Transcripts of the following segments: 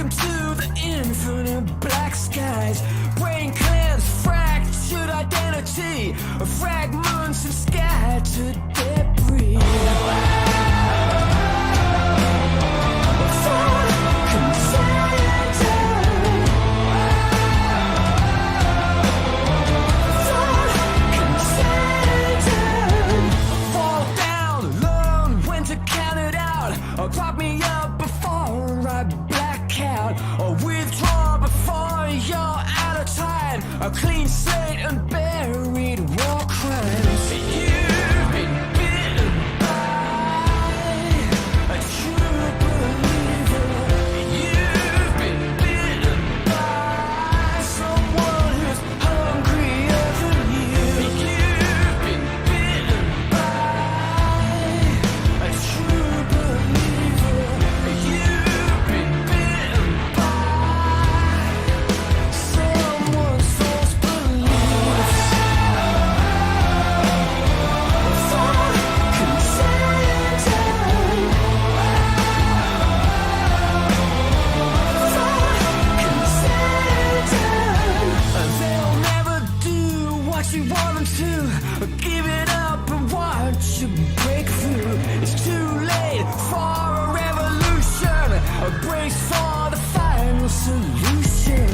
welcome to the infinite black skies. Brain cleanse, fractured identity, fragments of scattered debris. Prop me up before I black out, or withdraw before you're out of time. A clean slate and buried war crimes. You've been bitten by a true believer. You've been bitten by someone who's hungrier than you. You've been bitten by a true believer. You want them to give it up and watch you break through. It's too late for a revolution. A brace for the final solution.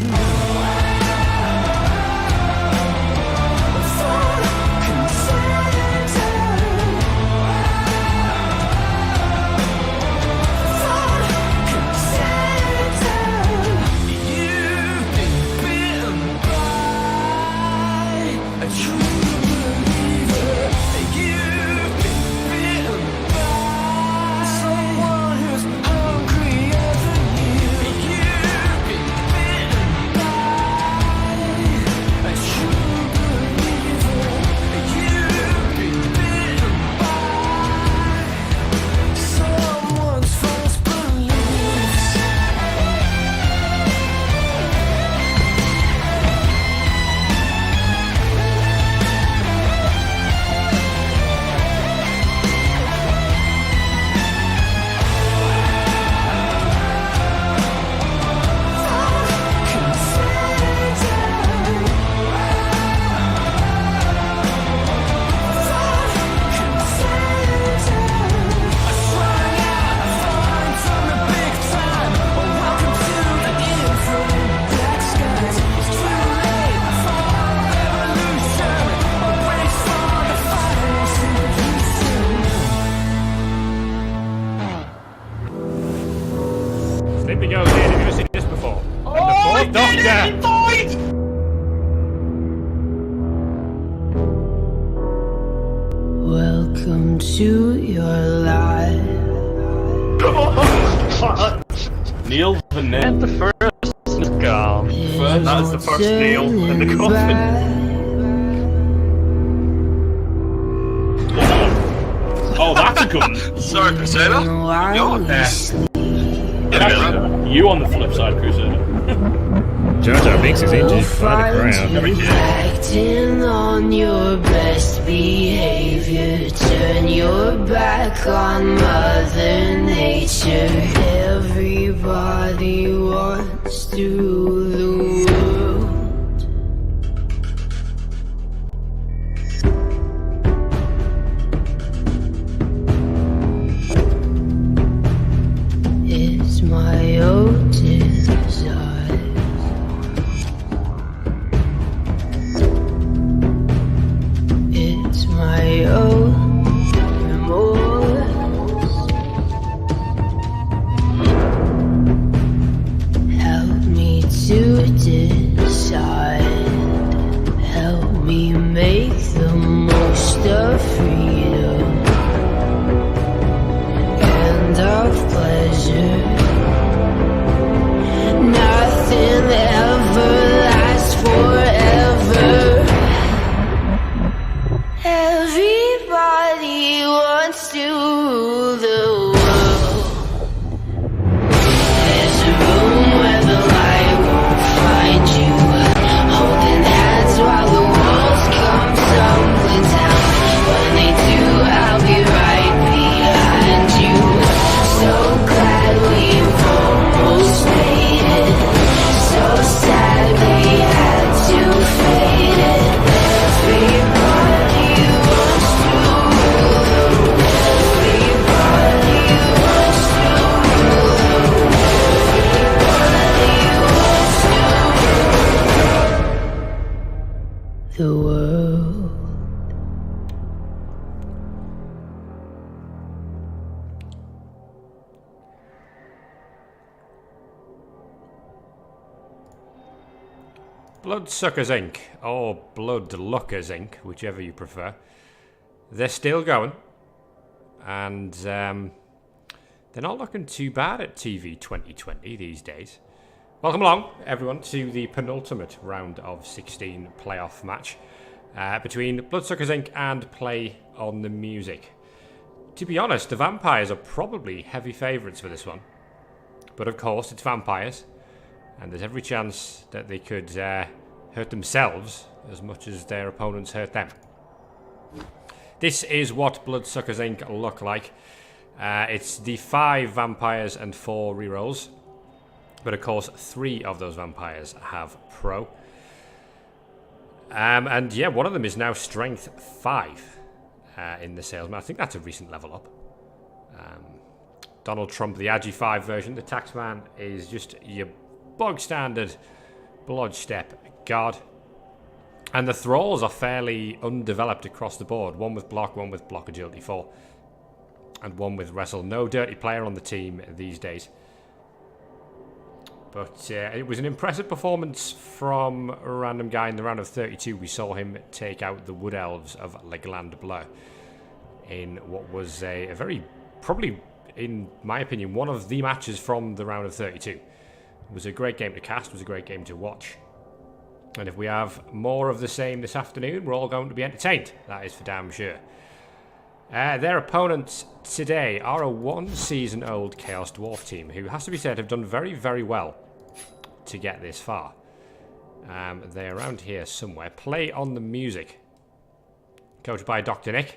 Sleeping Joe here, have you ever seen this before? Oh, I did it, boys! Welcome to your life. Neil the Nip. And the first is gone. That's the first nail in the coffin. Oh, that's a gun. Sorry, Crusader. You on the flip side, Crusader. Jar Jar Binks is injured by the ground. Acting on your best behavior. Turn your back on Mother Nature. Everybody wants to rule the world. It's my own desire. It's my own remorse. Help me to decide. Help me make the most of freedom and of pleasure. Nothing ever lasts forever. Everybody wants to rule the world. There's a room where the light won't find you. Holding hands while the walls come tumbling down. When they do, I'll be right behind you. So glad Bloodsuckers Inc. or Bloodluckers Inc., whichever you prefer. They're still going. And they're not looking too bad at TV 2020 these days. Welcome along, everyone, to the penultimate round of 16 playoff match between Bloodsuckers Inc. and Play on the Music. To be honest, the Vampires are probably heavy favourites for this one. But of course, it's Vampires. And there's every chance that they could hurt themselves as much as their opponents hurt them. This is what Bloodsuckers Inc. look like. It's the 5 Vampires and 4 rerolls. But of course, 3 of those Vampires have Pro. And yeah, one of them is now Strength 5 in the Salesman. I think that's a recent level up. Donald Trump, the Agi 5 version. The Taxman is just your bog standard Blodge Step guard. And the Thralls are fairly undeveloped across the board. One with block agility 4. And one with wrestle. No dirty player on the team these days. But it was an impressive performance from a random guy in the round of 32. We saw him take out the Wood Elves of Legland Bleu in what was a very, probably, in my opinion, one of the matches from the round of 32. It was a great game to cast, it was a great game to watch. And if we have more of the same this afternoon, we're all going to be entertained. That is for damn sure. Their opponents today are a 1-season-old Chaos Dwarf team who, has to be said, have done very, very well to get this far. They're around here somewhere. Play on the Music. Coached by TheDrNick.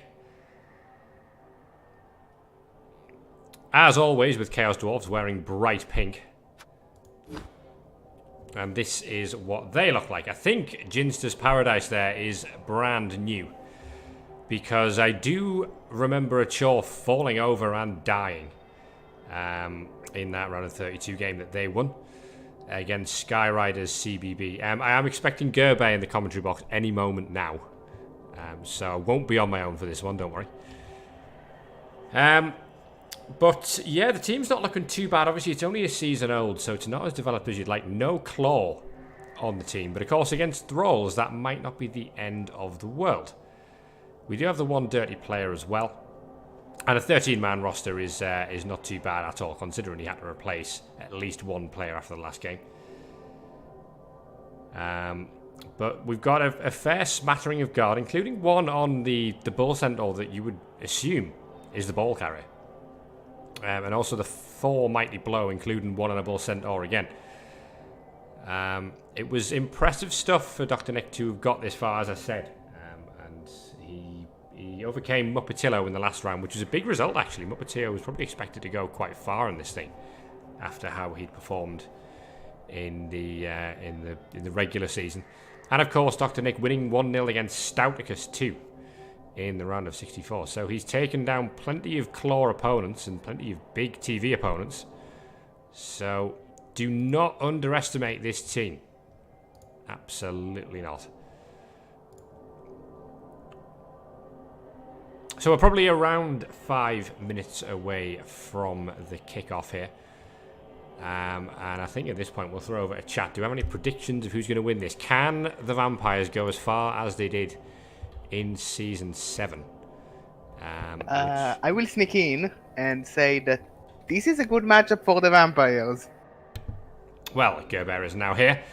As always with Chaos Dwarfs, wearing bright pink. And this is what they look like. I think Ginster's Paradise there is brand new. Because I do remember a Chor falling over and dying in that round of 32 game that they won against Skyriders CBB. I am expecting Gerbear in the commentary box any moment now. So I won't be on my own for this one, don't worry. But yeah, the team's not looking too bad. Obviously, it's only a season old, so it's not as developed as you'd like. No Claw on the team. But of course, against Thralls, that might not be the end of the world. We do have the one dirty player as well. And a 13-man roster is not too bad at all, considering he had to replace at least one player after the last game. But we've got a fair smattering of guard, including one on the Bull Centaur that you would assume is the ball carrier. And also the 4 Mighty Blow, including one on a Bull Centaur again. It was impressive stuff for TheDrNick to have got this far, as I said. And he overcame Muppetillo in the last round, which was a big result, actually. Muppetillo was probably expected to go quite far in this thing after how he'd performed in the regular season. And, of course, TheDrNick winning 1-0 against Stouticus 2 in the round of 64. So he's taken down plenty of claw opponents and plenty of big TV opponents. So do not underestimate this team. Absolutely not. So we're probably around 5 minutes away from the kickoff here. And I think at this point we'll throw over a chat. Do we have any predictions of who's going to win this? Can the Vampires go as far as they did in Season 7? I will sneak in and say that this is a good matchup for the Vampires. Well, Gerbear is now here.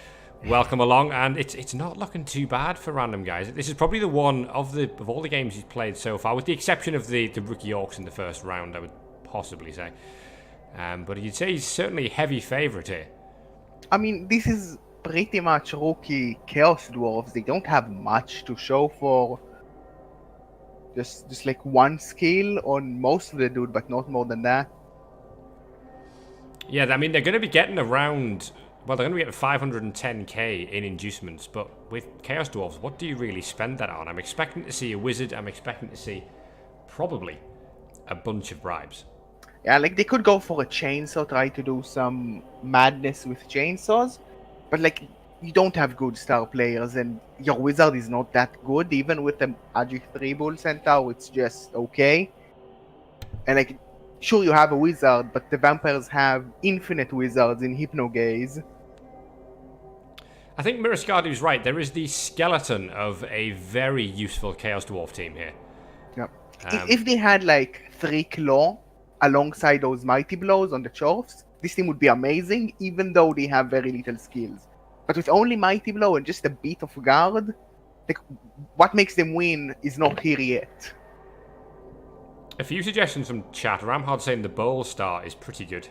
Welcome along, and it's not looking too bad for random guys. This is probably the one of all the games he's played so far, with the exception of the rookie Orcs in the first round, I would possibly say. But you'd say he's certainly a heavy favourite here. I mean, this is pretty much rookie Chaos Dwarfs. They don't have much to show for. Just like one skill on most of the dude, but not more than that. Yeah, I mean, they're going to be getting around... Well, they're going to be getting 510k in inducements, but with Chaos Dwarves, what do you really spend that on? I'm expecting to see a wizard. I'm expecting to see probably a bunch of bribes. Yeah, like they could go for a chainsaw, try to do some madness with chainsaws, but like you don't have good star players, and your wizard is not that good. Even with the Agi 3 Bull Centaur, it's just okay. And like, sure, you have a wizard, but the vampires have infinite wizards in Hypnogaze. I think Mirascardu's right. There is the skeleton of a very useful Chaos Dwarf team here. Yep. If they had like 3 claw alongside those mighty blows on the Chorfs, this team would be amazing, even though they have very little skills. But with only mighty blow and just a bit of guard, like, what makes them win is not here yet. A few suggestions from chat. Ramhard saying the bowl start is pretty good.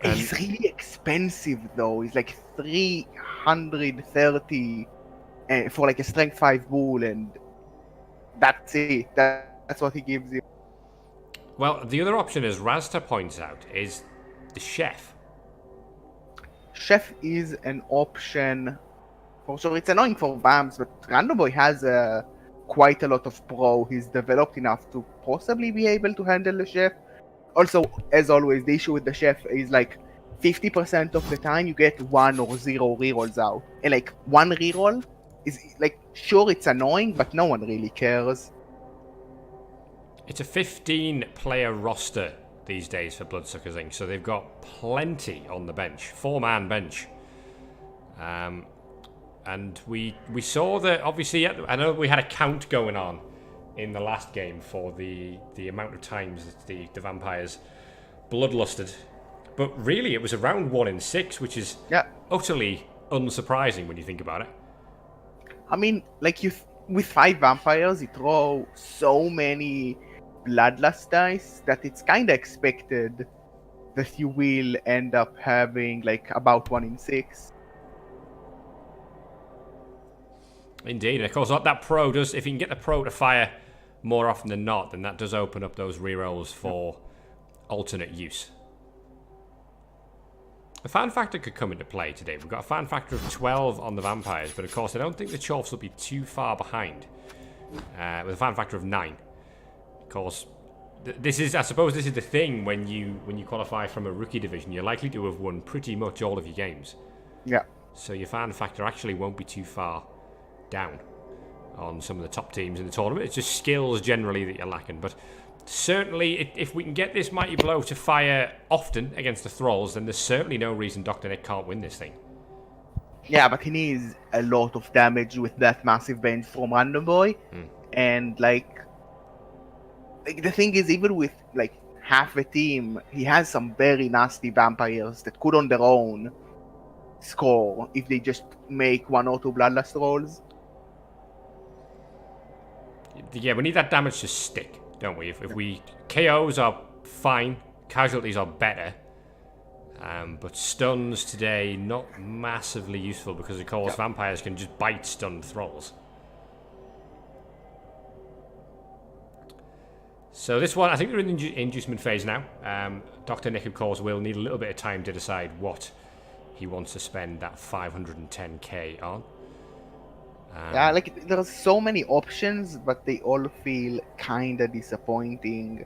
It's really expensive though. It's like 330 for like a strength 5 bull, and that's it. That's what he gives you. Well, the other option, as Razta points out, is the chef. Chef is an option for sure. It's annoying for Vamps, but Random Boy has quite a lot of pro. He's developed enough to possibly be able to handle the chef. Also, as always, the issue with the chef is like 50% of the time you get 1 or 0 rerolls out. And like 1 reroll is like, sure, it's annoying, but no one really cares. It's a 15-player roster these days for Bloodsuckers Inc. So they've got plenty on the bench, 4-man bench. And we saw that, obviously, I know we had a count going on in the last game for the amount of times that the vampires bloodlusted. But really, it was around 1 in 6, which is utterly unsurprising when you think about it. I mean, like, with 5 vampires, you throw so many bloodlust dice that it's kind of expected that you will end up having, like, about 1 in 6. Indeed, and of course, what that pro does, if you can get the pro to fire more often than not, then that does open up those rerolls for alternate use. The fan factor could come into play today. We've got a fan factor of 12 on the vampires, but of course, I don't think the Chorfs will be too far behind with a fan factor of 9. Of course, I suppose this is the thing when you qualify from a rookie division, you're likely to have won pretty much all of your games. Yeah. So your fan factor actually won't be too far down on some of the top teams in the tournament. It's just skills generally that you're lacking. But certainly, if we can get this mighty blow to fire often against the Thralls, then there's certainly no reason TheDrNick can't win this thing. Yeah, but he needs a lot of damage with that massive bench from Random Boy. And like the thing is, even with like half a team, he has some very nasty vampires that could on their own score if they just make 1 or 2 bloodlust rolls. Yeah, we need that damage to stick, don't we? If we KOs are fine, casualties are better, but stuns today not massively useful because of course vampires can just bite stunned Thralls. So this one, I think they're in the inducement phase now. TheDrNick, of course, will need a little bit of time to decide what he wants to spend that 510k on. Yeah, like there's so many options, but they all feel kind of disappointing.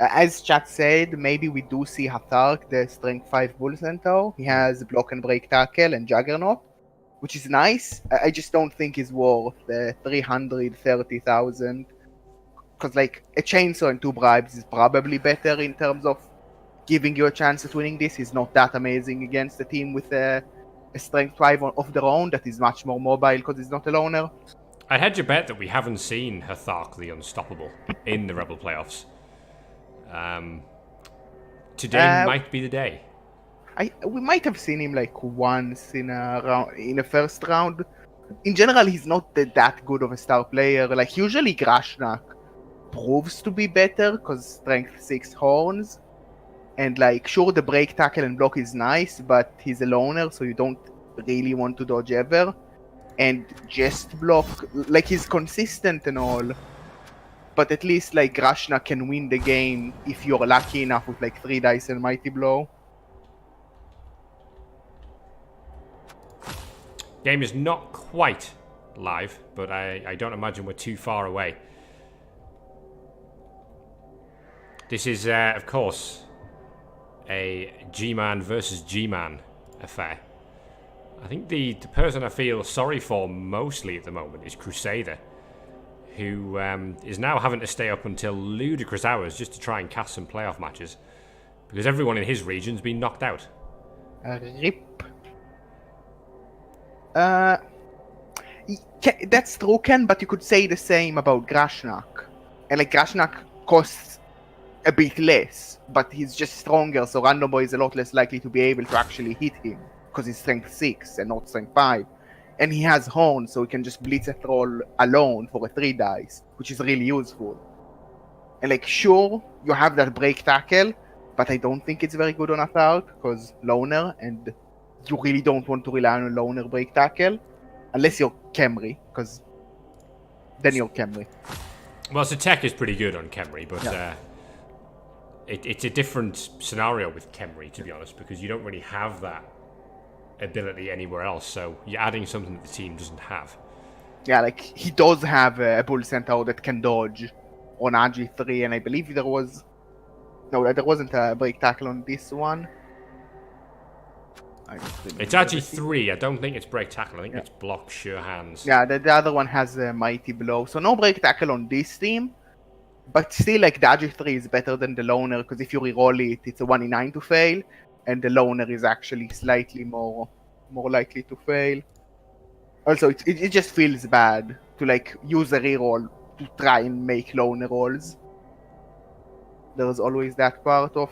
As chat said, maybe we do see Hathark, the strength 5 bull centaur. He has block and break tackle and juggernaut, which is nice. I just don't think is worth the 330,000. Because like a chainsaw and 2 bribes is probably better in terms of giving you a chance at winning this. Is not that amazing against a team with a strength 5 of their own that is much more mobile because it's not a loner. I'd hedge a bet that we haven't seen Hathark the Unstoppable in the REBBL playoffs. Today might be the day. We might have seen him like once in a first round. In general, he's not that good of a star player. Like usually Grashnak proves to be better because strength 6 horns. And like, sure, the break, tackle, and block is nice, but he's a loner, so you don't really want to dodge ever. And just block, like, he's consistent and all, but at least like Grashna can win the game if you're lucky enough with like 3 dice and mighty blow. Game is not quite live, but I don't imagine we're too far away. This is, of course, a G-Man versus G-Man affair. I think the person I feel sorry for mostly at the moment is Crusader, who is now having to stay up until ludicrous hours just to try and cast some playoff matches, because everyone in his region's been knocked out. RIP. Uh, that's true, Ken, but you could say the same about Grashnak. And like Grashnak costs a bit less, but he's just stronger, so Random Boy is a lot less likely to be able to actually hit him because he's strength 6 and not strength 5. And he has horns, so he can just blitz a Thrall alone for a 3 dice, which is really useful. And like, sure, you have that break tackle, but I don't think it's very good on a Thark because loner, and you really don't want to rely on a loner break tackle unless you're Khemri, because then you're Khemri. Well, so tech is pretty good on Khemri, but Yeah. it's a different scenario with Khemri, to be honest, because you don't really have that ability anywhere else, so you're adding something that the team doesn't have. Yeah, like, he does have a Bull Centaur that can dodge on RG3, and I believe there was... No, there wasn't a break tackle on this one. It's actually 3. I don't think it's break tackle. I think it's block, sure hands. Yeah, the other one has a mighty blow. So no break tackle on this team. But still, like, the Agi 3 is better than the loner, because if you reroll it, it's a 1 in 9 to fail. And the loner is actually slightly more likely to fail. Also, it just feels bad to, like, use a reroll to try and make loner rolls. There's always that part of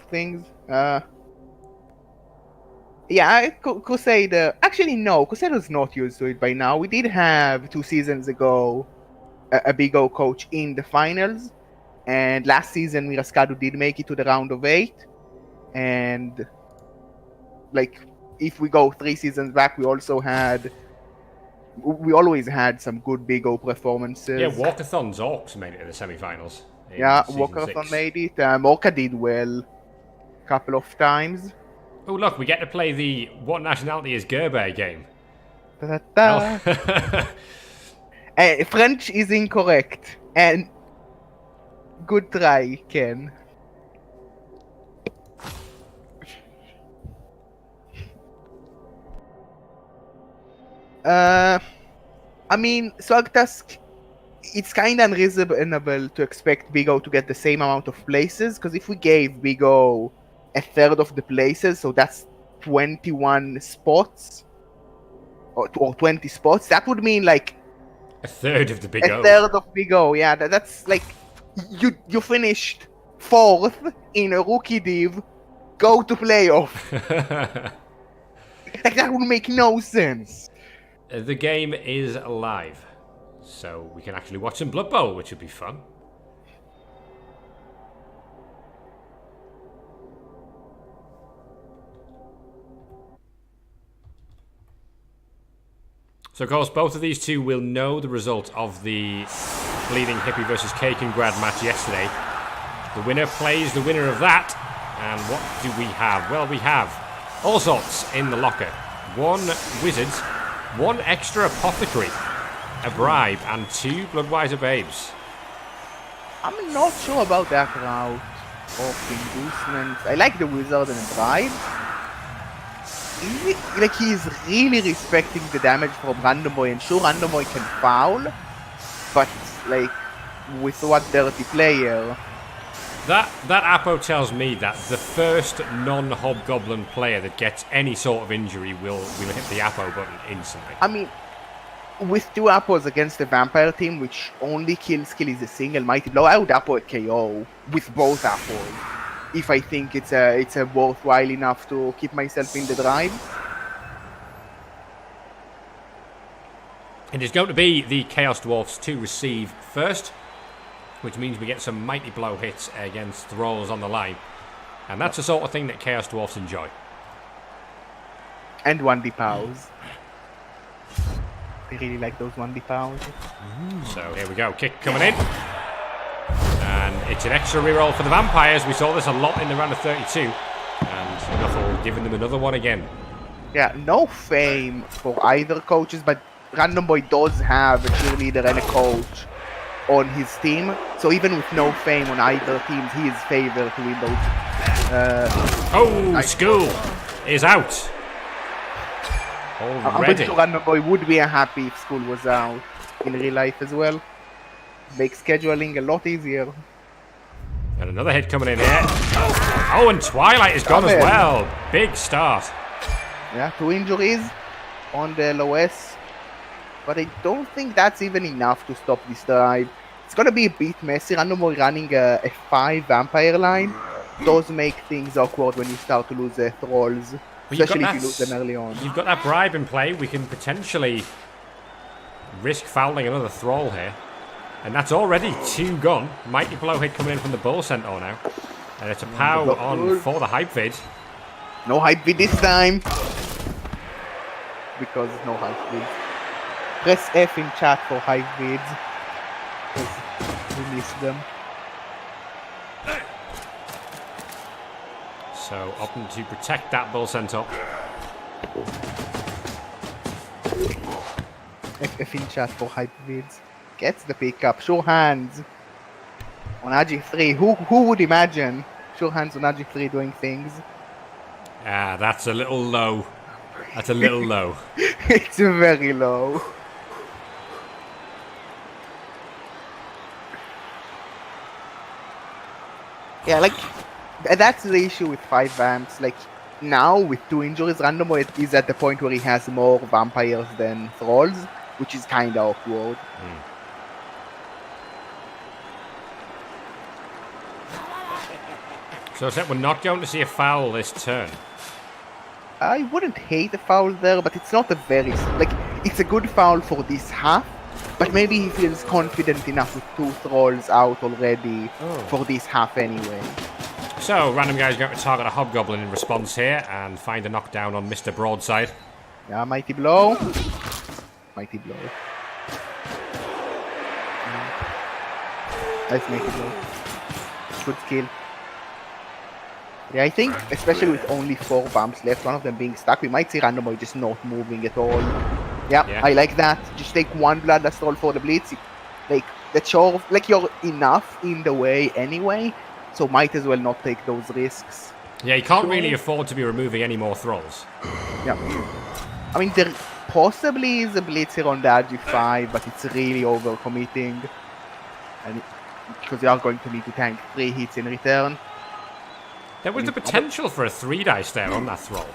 things. Yeah, Crusader... Actually, no, Crusader's not used to it by now. We did have 2 seasons ago a Big O coach in the finals. And last season, Miraskadu did make it to the round of 8. And, like, if we go 3 seasons back, we also had... We always had some good Big O performances. Yeah, Walkathon's Orcs made it to the semi-finals. Yeah, Walkathon made it. Orca did well a couple of times. Oh, look, we get to play the What Nationality is Gerbear game. Da-da-da. French is incorrect. And good try, Ken. I mean, Swagtask, it's kind of unreasonable to expect Big O to get the same amount of places, because if we gave Big O a third of the places, so that's 21 spots, or 20 spots, that would mean like a third of the Big O. A third of Big O, yeah, that's like, you finished 4th in a rookie div, go to playoff. Like, that would make no sense. The game is live, so we can actually watch some Blood Bowl, which would be fun. So, of course, both of these two will know the result of the Bleeding Hippie versus Cake and Grad match yesterday. The winner plays the winner of that. And what do we have? Well, we have all sorts in the locker. 1 wizard, 1 extra apothecary, a bribe, and 2 Bloodwiser babes. I'm not sure about that route of inducements. I like the wizard and the bribe. He's really respecting the damage from Random Boy, and sure, Random Boy can foul, but like, with what dirty player? That Apo tells me that the first non-Hobgoblin player that gets any sort of injury will hit the Apo button instantly. I mean, with 2 Apos against the Vampire team, which only kills is a single Mighty Blow, I would Apo at KO with both Apos, if I think it's a worthwhile enough to keep myself in the drive. It is going to be the Chaos Dwarfs to receive first, which means we get some Mighty Blow hits against Thralls on the line. And that's the sort of thing that Chaos Dwarfs enjoy. And 1D pows. They really like those 1D pows. So here we go, kick coming in. And it's an extra reroll for the Vampires. We saw this a lot in the round of 32. And Nuffle giving them another one again. Yeah, no fame for either coaches, but Random Boy does have a cheerleader and a coach on his team. So even with no fame on either teams, he is favored to win those. School is out. I'm Already. pretty sure Random Boy would be happy if School was out in real life as well. Make scheduling a lot easier. And another hit coming in here. Oh, and Twilight is gone as well. Big start. Yeah, 2 injuries on the LOS. But I don't think that's even enough to stop this drive. It's gonna be a bit messy. Random Boy running a 5 vampire line does make things awkward when you start to lose Thralls. Especially if you lose them early on. You've got that bribe in play. We can potentially risk fouling another Thrall here. And that's already 2 gone. Mighty Blow hit coming in from the Bull Centaur now. And it's a pow on for the hype vid. No hype vid this time. Because no hype vid. Press F in chat for hype vids. Because we miss them. So opting to protect that Bull Centaur. F in chat for hype vids. Gets the pickup. Sure hands on AG3. Who would imagine sure hands on AG3 doing things? Ah, that's a little low. That's a little low. It's very low. Yeah, like that's the issue with 5 vamps. Like now with 2 injuries, Random Boy is at the point where he has more vampires than Thralls, which is kind of awkward. So Seth, we're not going to see a foul this turn. I wouldn't hate a foul there, but it's not a very... Like, it's a good foul for this half, but maybe he feels confident enough with 2 Thralls out already for this half anyway. So, Random Guy's going to target a Hobgoblin in response here and find a knockdown on Mr. Broadside. Yeah, Mighty Blow. Mighty Blow. Nice Mighty Blow. Good skill. Yeah, I think, especially with only 4 bumps left, one of them being stuck, we might see Random Boy just not moving at all. Yeah, I like that. Just take 1 Bloodlust Roll for the Blitz. Like, that's sure, like, you're enough in the way anyway, so might as well not take those risks. Yeah, you can't really afford to be removing any more Thralls. Yeah. I mean, there possibly is a Blitz here on the RG5, but it's really overcommitting. And because you are going to need to tank 3 hits in return. There was the potential for a 3 dice there on that Thrall.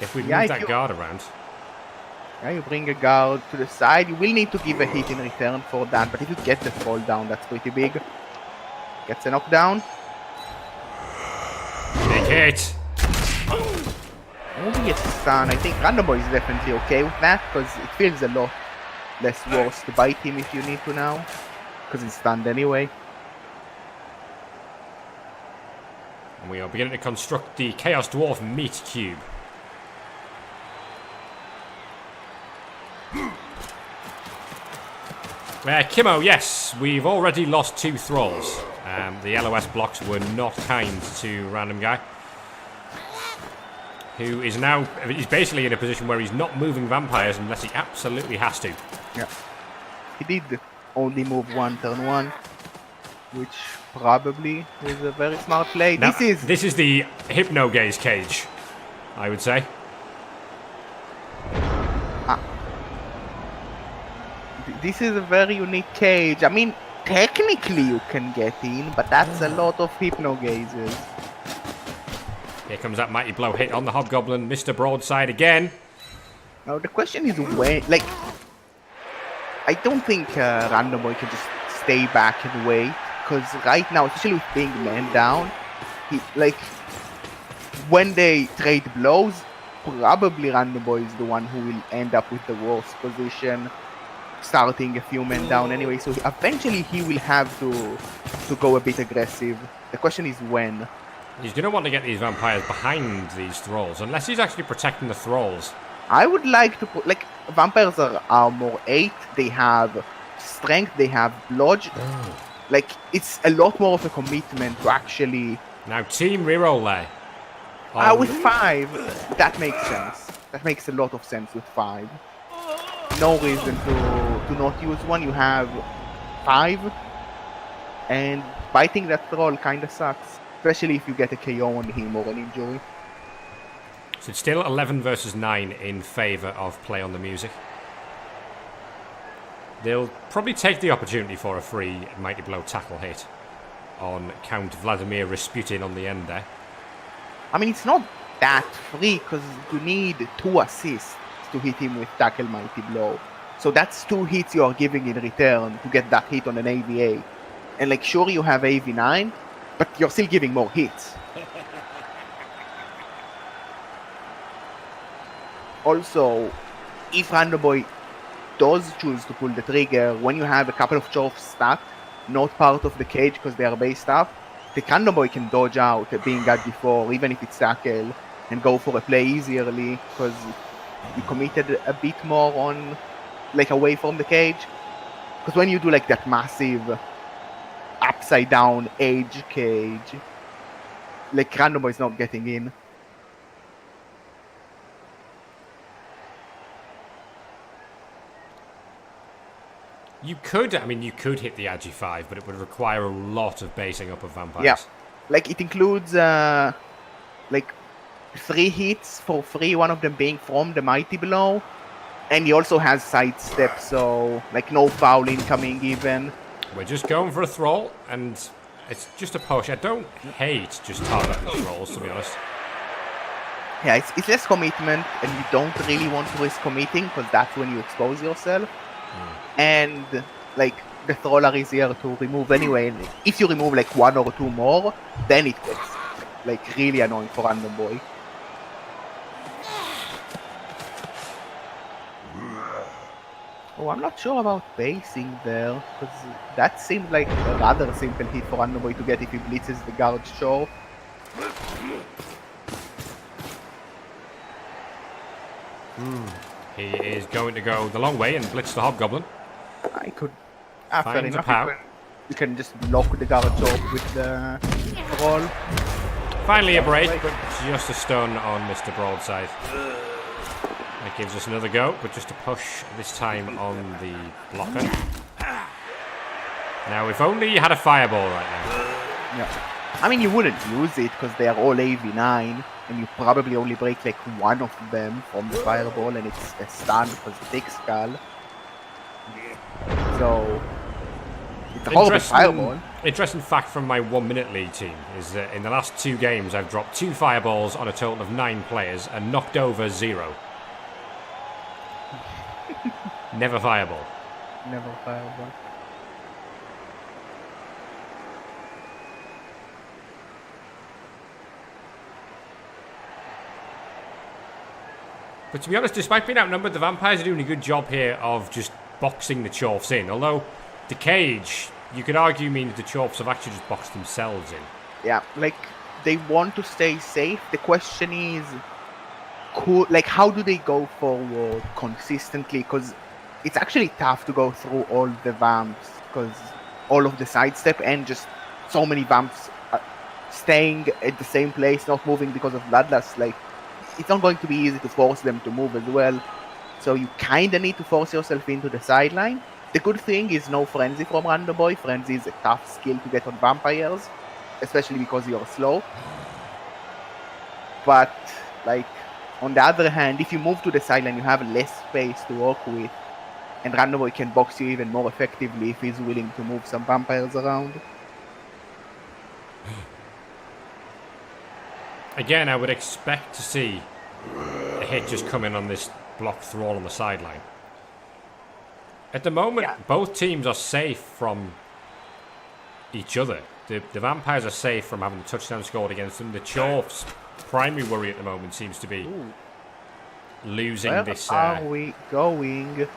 If we move that guard around. Yeah, you bring a guard to the side. You will need to give a hit in return for that, but if you get the fall down, that's pretty big. Gets a knockdown. Big hit. Moving it stun. I think Random Boy is definitely okay with that, because it feels a lot less worse to bite him if you need to now. Because he's stunned anyway. And we are beginning to construct the Chaos Dwarf meat cube. Kimmo, yes, we've already lost 2 Thralls. The LOS blocks were not kind to Random Guy, who is now, he's basically in a position where he's not moving vampires unless he absolutely has to. Yeah. He did only move 1 turn 1, which probably is a very smart play. Now, this is the Hypno Gaze cage, I would say. This is a very unique cage. I mean, technically you can get in, but that's a lot of Hypno Gazes. Here comes that Mighty Blow hit on the Hobgoblin. Mr. Broadside again. Now the question is when, like, I don't think Random Boy can just stay back and wait, because right now, especially with being man down, like, when they trade blows, probably Random Boy is the one who will end up with the worst position, starting a few men down anyway, so eventually he will have to go a bit aggressive. The question is when. He's going to want to get these vampires behind these Thralls, unless he's actually protecting the Thralls. I would like to put, like, vampires are armor 8, they have strength, they have blodge. Like, it's a lot more of a commitment to actually... Now, team reroll there. With 5, that makes sense. That makes a lot of sense with 5. No reason to not use 1. You have 5, and biting that Thrall kind of sucks, especially if you get a KO on him or an injury. So it's still 11 versus 9 in favour of play on the music. They'll probably take the opportunity for a free Mighty Blow tackle hit. on Count Vladimir Rasputin on the end there. I mean, it's not that free because you need 2 assists to hit him with Tackle Mighty Blow. So that's 2 hits you are giving in return to get that hit on an AV8. And like, sure, you have AV9, but you're still giving more hits. Also, if Random Boy does choose to pull the trigger, when you have a couple of Chorfs stacked, not part of the cage because they are based up, the Random Boy can dodge out being at before, even if it's tackle, and go for a play easierly because you committed a bit more on, like, away from the cage. Because when you do like that massive upside down edge cage, like, Random Boy is not getting in. You could hit the Agi 5, but it would require a lot of basing up of vampires. Yeah, like, it includes like 3 hits for free, one of them being from the Mighty Blow, and he also has sidestep, so like no foul incoming even. We're just going for a Thrall, and it's just a push. I don't hate just targeting Thralls, to be honest. Yeah, it's less commitment, and you don't really want to risk committing because that's when you expose yourself. And like, the Thrall are easier to remove anyway. And if you remove like 1 or 2 more, then it gets like really annoying for Random Boy. Oh, I'm not sure about basing there, because that seemed like a rather simple hit for Random Boy to get if he blitzes the guard show. He is going to go the long way and blitz the Hobgoblin. I could. Fair Finds a enough. pow. You can just lock the guard show with the roll. Finally a break, but just a stun on Mr. Broadside. That gives us another go, but just a push this time on the blocker. Now, if only you had a fireball right now. Yeah. I mean, you wouldn't use it because they are all AV9, and you probably only break like 1 of them from the fireball, and it's a stun because thick skull. So it's a horrible fireball. Interesting fact from my 1 minute league team is that in the last 2 games I've dropped 2 fireballs on a total of 9 players and knocked over 0. Never fireball. Never fireball. But to be honest, despite being outnumbered, the vampires are doing a good job here of just boxing the Chorfs in. Although the cage, you could argue, means the Chorfs have actually just boxed themselves in. Yeah, like, they want to stay safe. The question is, how do they go forward consistently? Because it's actually tough to go through all the vamps, because all of the sidestep and just so many vamps staying at the same place, not moving because of Bloodlust. Like, it's not going to be easy to force them to move as well. So you kind of need to force yourself into the sideline. The good thing is no Frenzy from Random Boy. Frenzy is a tough skill to get on vampires, especially because you're slow. But, like, on the other hand, if you move to the sideline, you have less space to work with. And Random Boy can box you even more effectively if he's willing to move some vampires around. Again, I would expect to see a hit just come in on this block Thrall on the sideline. At the moment, both teams are safe from each other. The vampires are safe from having the touchdown scored against them. The Chorfs' primary worry at the moment seems to be losing this. Where are we going?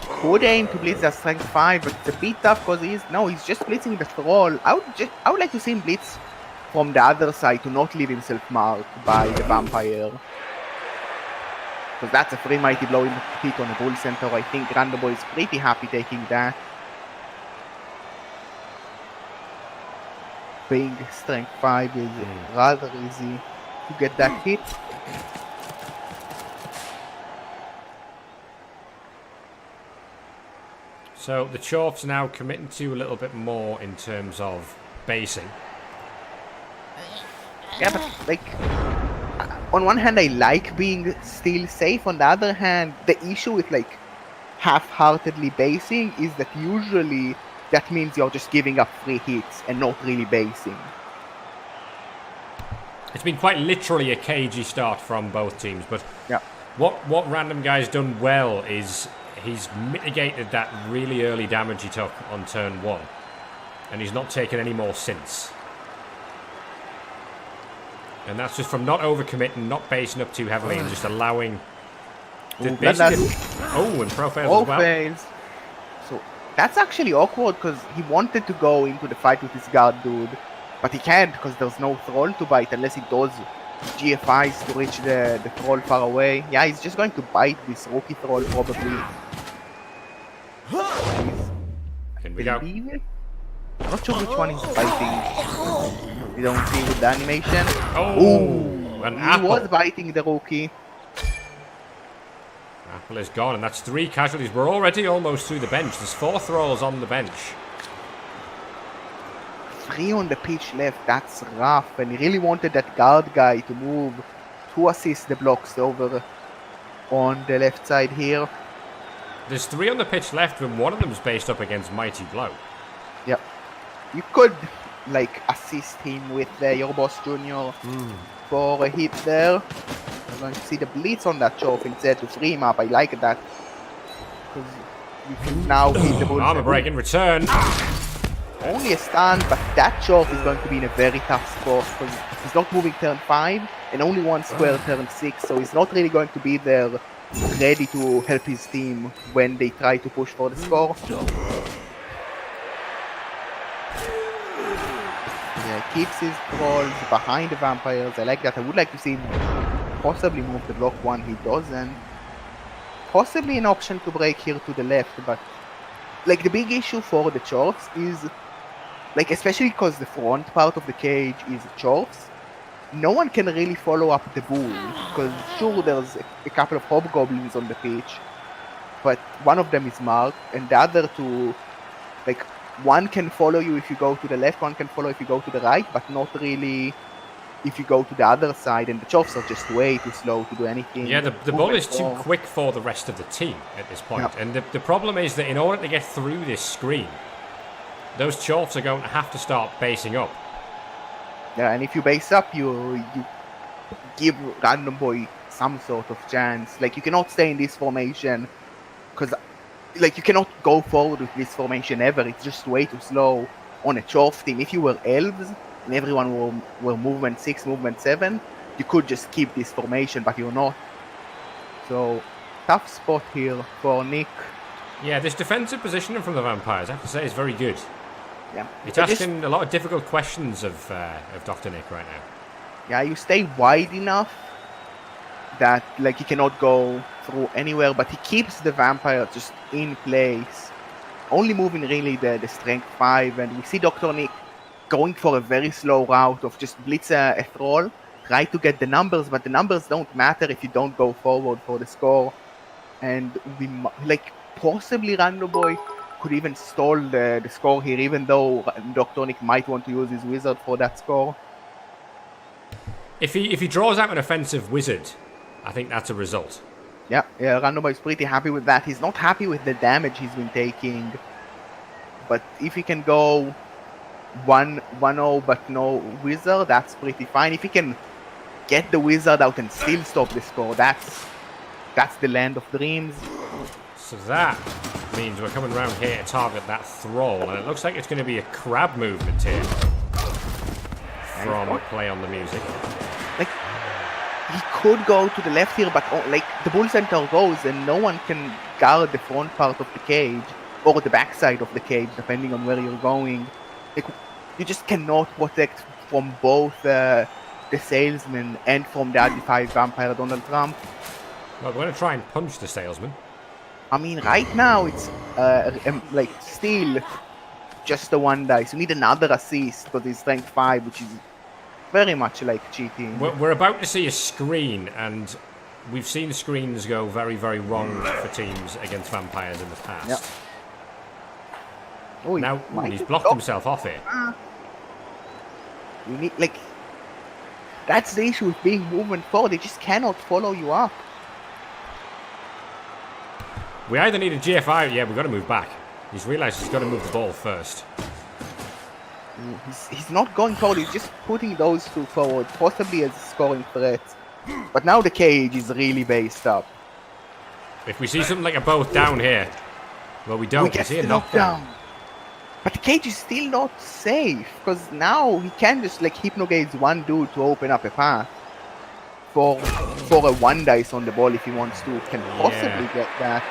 Could aim to blitz at strength 5, but it's a bit tough because he's just blitzing the Thrall. I would like to see him blitz from the other side to not leave himself marked by the vampire. Because that's a free Mighty Blow in the hit on the Bull Center. I think Random Boy is pretty happy taking that. Being strength 5 is rather easy to get that hit. So the Chorfs are now committing to a little bit more in terms of basing. Yeah, but like, on one hand I like being still safe, on the other hand the issue with like half-heartedly basing is that usually that means you're just giving up free hits and not really basing. It's been quite literally a cagey start from both teams, but Yeah. what Random Guy's done well is he's mitigated that really early damage he took on turn 1, and he's not taken any more since. And that's just from not overcommitting, not basing up too heavily, and just allowing... Ooh, Oh, and Pro fails all as well. fails. So that's actually awkward because he wanted to go into the fight with his guard dude, but he can't because there's no Thrall to bite unless he does GFIs to reach the Thrall far away. Yeah, he's just going to bite this rookie Thrall probably. Can we go? I'm not sure which one he's biting. You don't see with the animation. Oh, Ooh, an he apple. was biting the rookie. Apple is gone, and that's 3 casualties. We're already almost through the bench. There's 4 Thralls on the bench. 3 on the pitch left, that's rough. And he really wanted that guard guy to move to assist the blocks over on the left side here. There's 3 on the pitch left, and one of them's based up against Mighty Blow. Yep. You could, like, assist him with your boss junior for a hit there. I'm going to see the blitz on that Chorf instead to free him up. I like that. Because you can now beat the bull. Armor break in return. Only a stun, but that Chorf is going to be in a very tough spot because he's not moving turn 5 and only 1 square turn 6, so he's not really going to be there ready to help his team when they try to push for the score. Yeah, keeps his Thralls behind the vampires. I like that. I would like to see him possibly move the block 1. He doesn't. Possibly an option to break here to the left, but like the big issue for the Chorfs is, like, especially because the front part of the cage is Chorfs, no one can really follow up the bull, because sure there's a couple of hobgoblins on the pitch, but one of them is marked, and the other 2, like, one can follow you if you go to the left, one can follow if you go to the right, but not really if you go to the other side, and the Chorfs are just way too slow to do anything. Yeah, the ball is too quick for the rest of the team at this point. Yep. And the problem is that in order to get through this screen, those Chorfs are going to have to start basing up. Yeah, and if you base up, you give Random Boy some sort of chance. Like, you cannot stay in this formation, because, like, you cannot go forward with this formation ever. It's just way too slow on a Chorf team. If you were Elves, and everyone were movement 6, movement 7, you could just keep this formation, but you're not. So, tough spot here for Nick. Yeah, this defensive positioning from the Vampires, I have to say, is very good. Yeah, It's asking a lot of difficult questions of TheDrNick right now. Yeah, you stay wide enough that, like, he cannot go through anywhere, but he keeps the Vampire just in place. Only moving really the strength 5, and we see TheDrNick going for a very slow route of just blitz a Thrall, try to get the numbers, but the numbers don't matter if you don't go forward for the score. And we, like, possibly Random Boy could even stall the score here, even though TheDrNick might want to use his wizard for that score. If he draws out an offensive wizard, I think that's a result. Yeah, Random Boy is pretty happy with that. He's not happy with the damage he's been taking, but if he can go 1-0 but no wizard, that's pretty fine. If he can get the wizard out and still stop the score, that's the land of dreams. So that means we're coming around here to target that Thrall, and it looks like it's going to be a crab movement here from Play on the Music. Like, he could go to the left here, but like the bull centaur goes and no one can guard the front part of the cage or the back side of the cage, depending on where you're going. Like, you just cannot protect from both the salesman and from the RD5 vampire Donald Trump. Well, we're going to try and punch the salesman. I mean, right now it's like still just the 1 dice. You need another assist because it's strength 5, which is very much like cheating. We're about to see a screen, and we've seen screens go very, very wrong for teams against vampires in the past. Yep. Oh, Now, he's blocked himself off it. You need, like, that's the issue with being movement 4. They just cannot follow you up. We either need a GFI, yeah, we've got to move back. He's realised he's got to move the ball first. He's not going forward, he's just putting those two forward, possibly as scoring threats. But now the cage is really based up. If we see something like a boat down here, well, we don't. We get see a the knockdown. knockdown. But the cage is still not safe, because now he can just like hypnogaze one dude to open up a path for a 1 dice on the ball if he wants to. Can possibly get that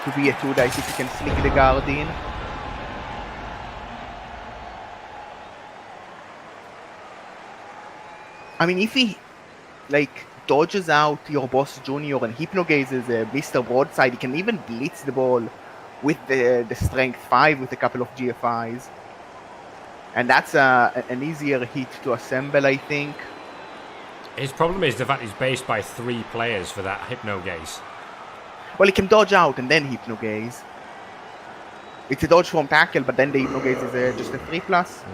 to be a 2 dice if he can sneak the guard in. I mean, if he like dodges out your boss junior and hypnogazes Mr. Broadside, he can even blitz the ball with the strength 5 with a couple of GFIs. And that's an easier hit to assemble, I think. His problem is the fact he's based by 3 players for that hypnogaze. Well, he can dodge out and then hypnogaze. It's a dodge from tackle, but then the hypnogaze is just a 3+.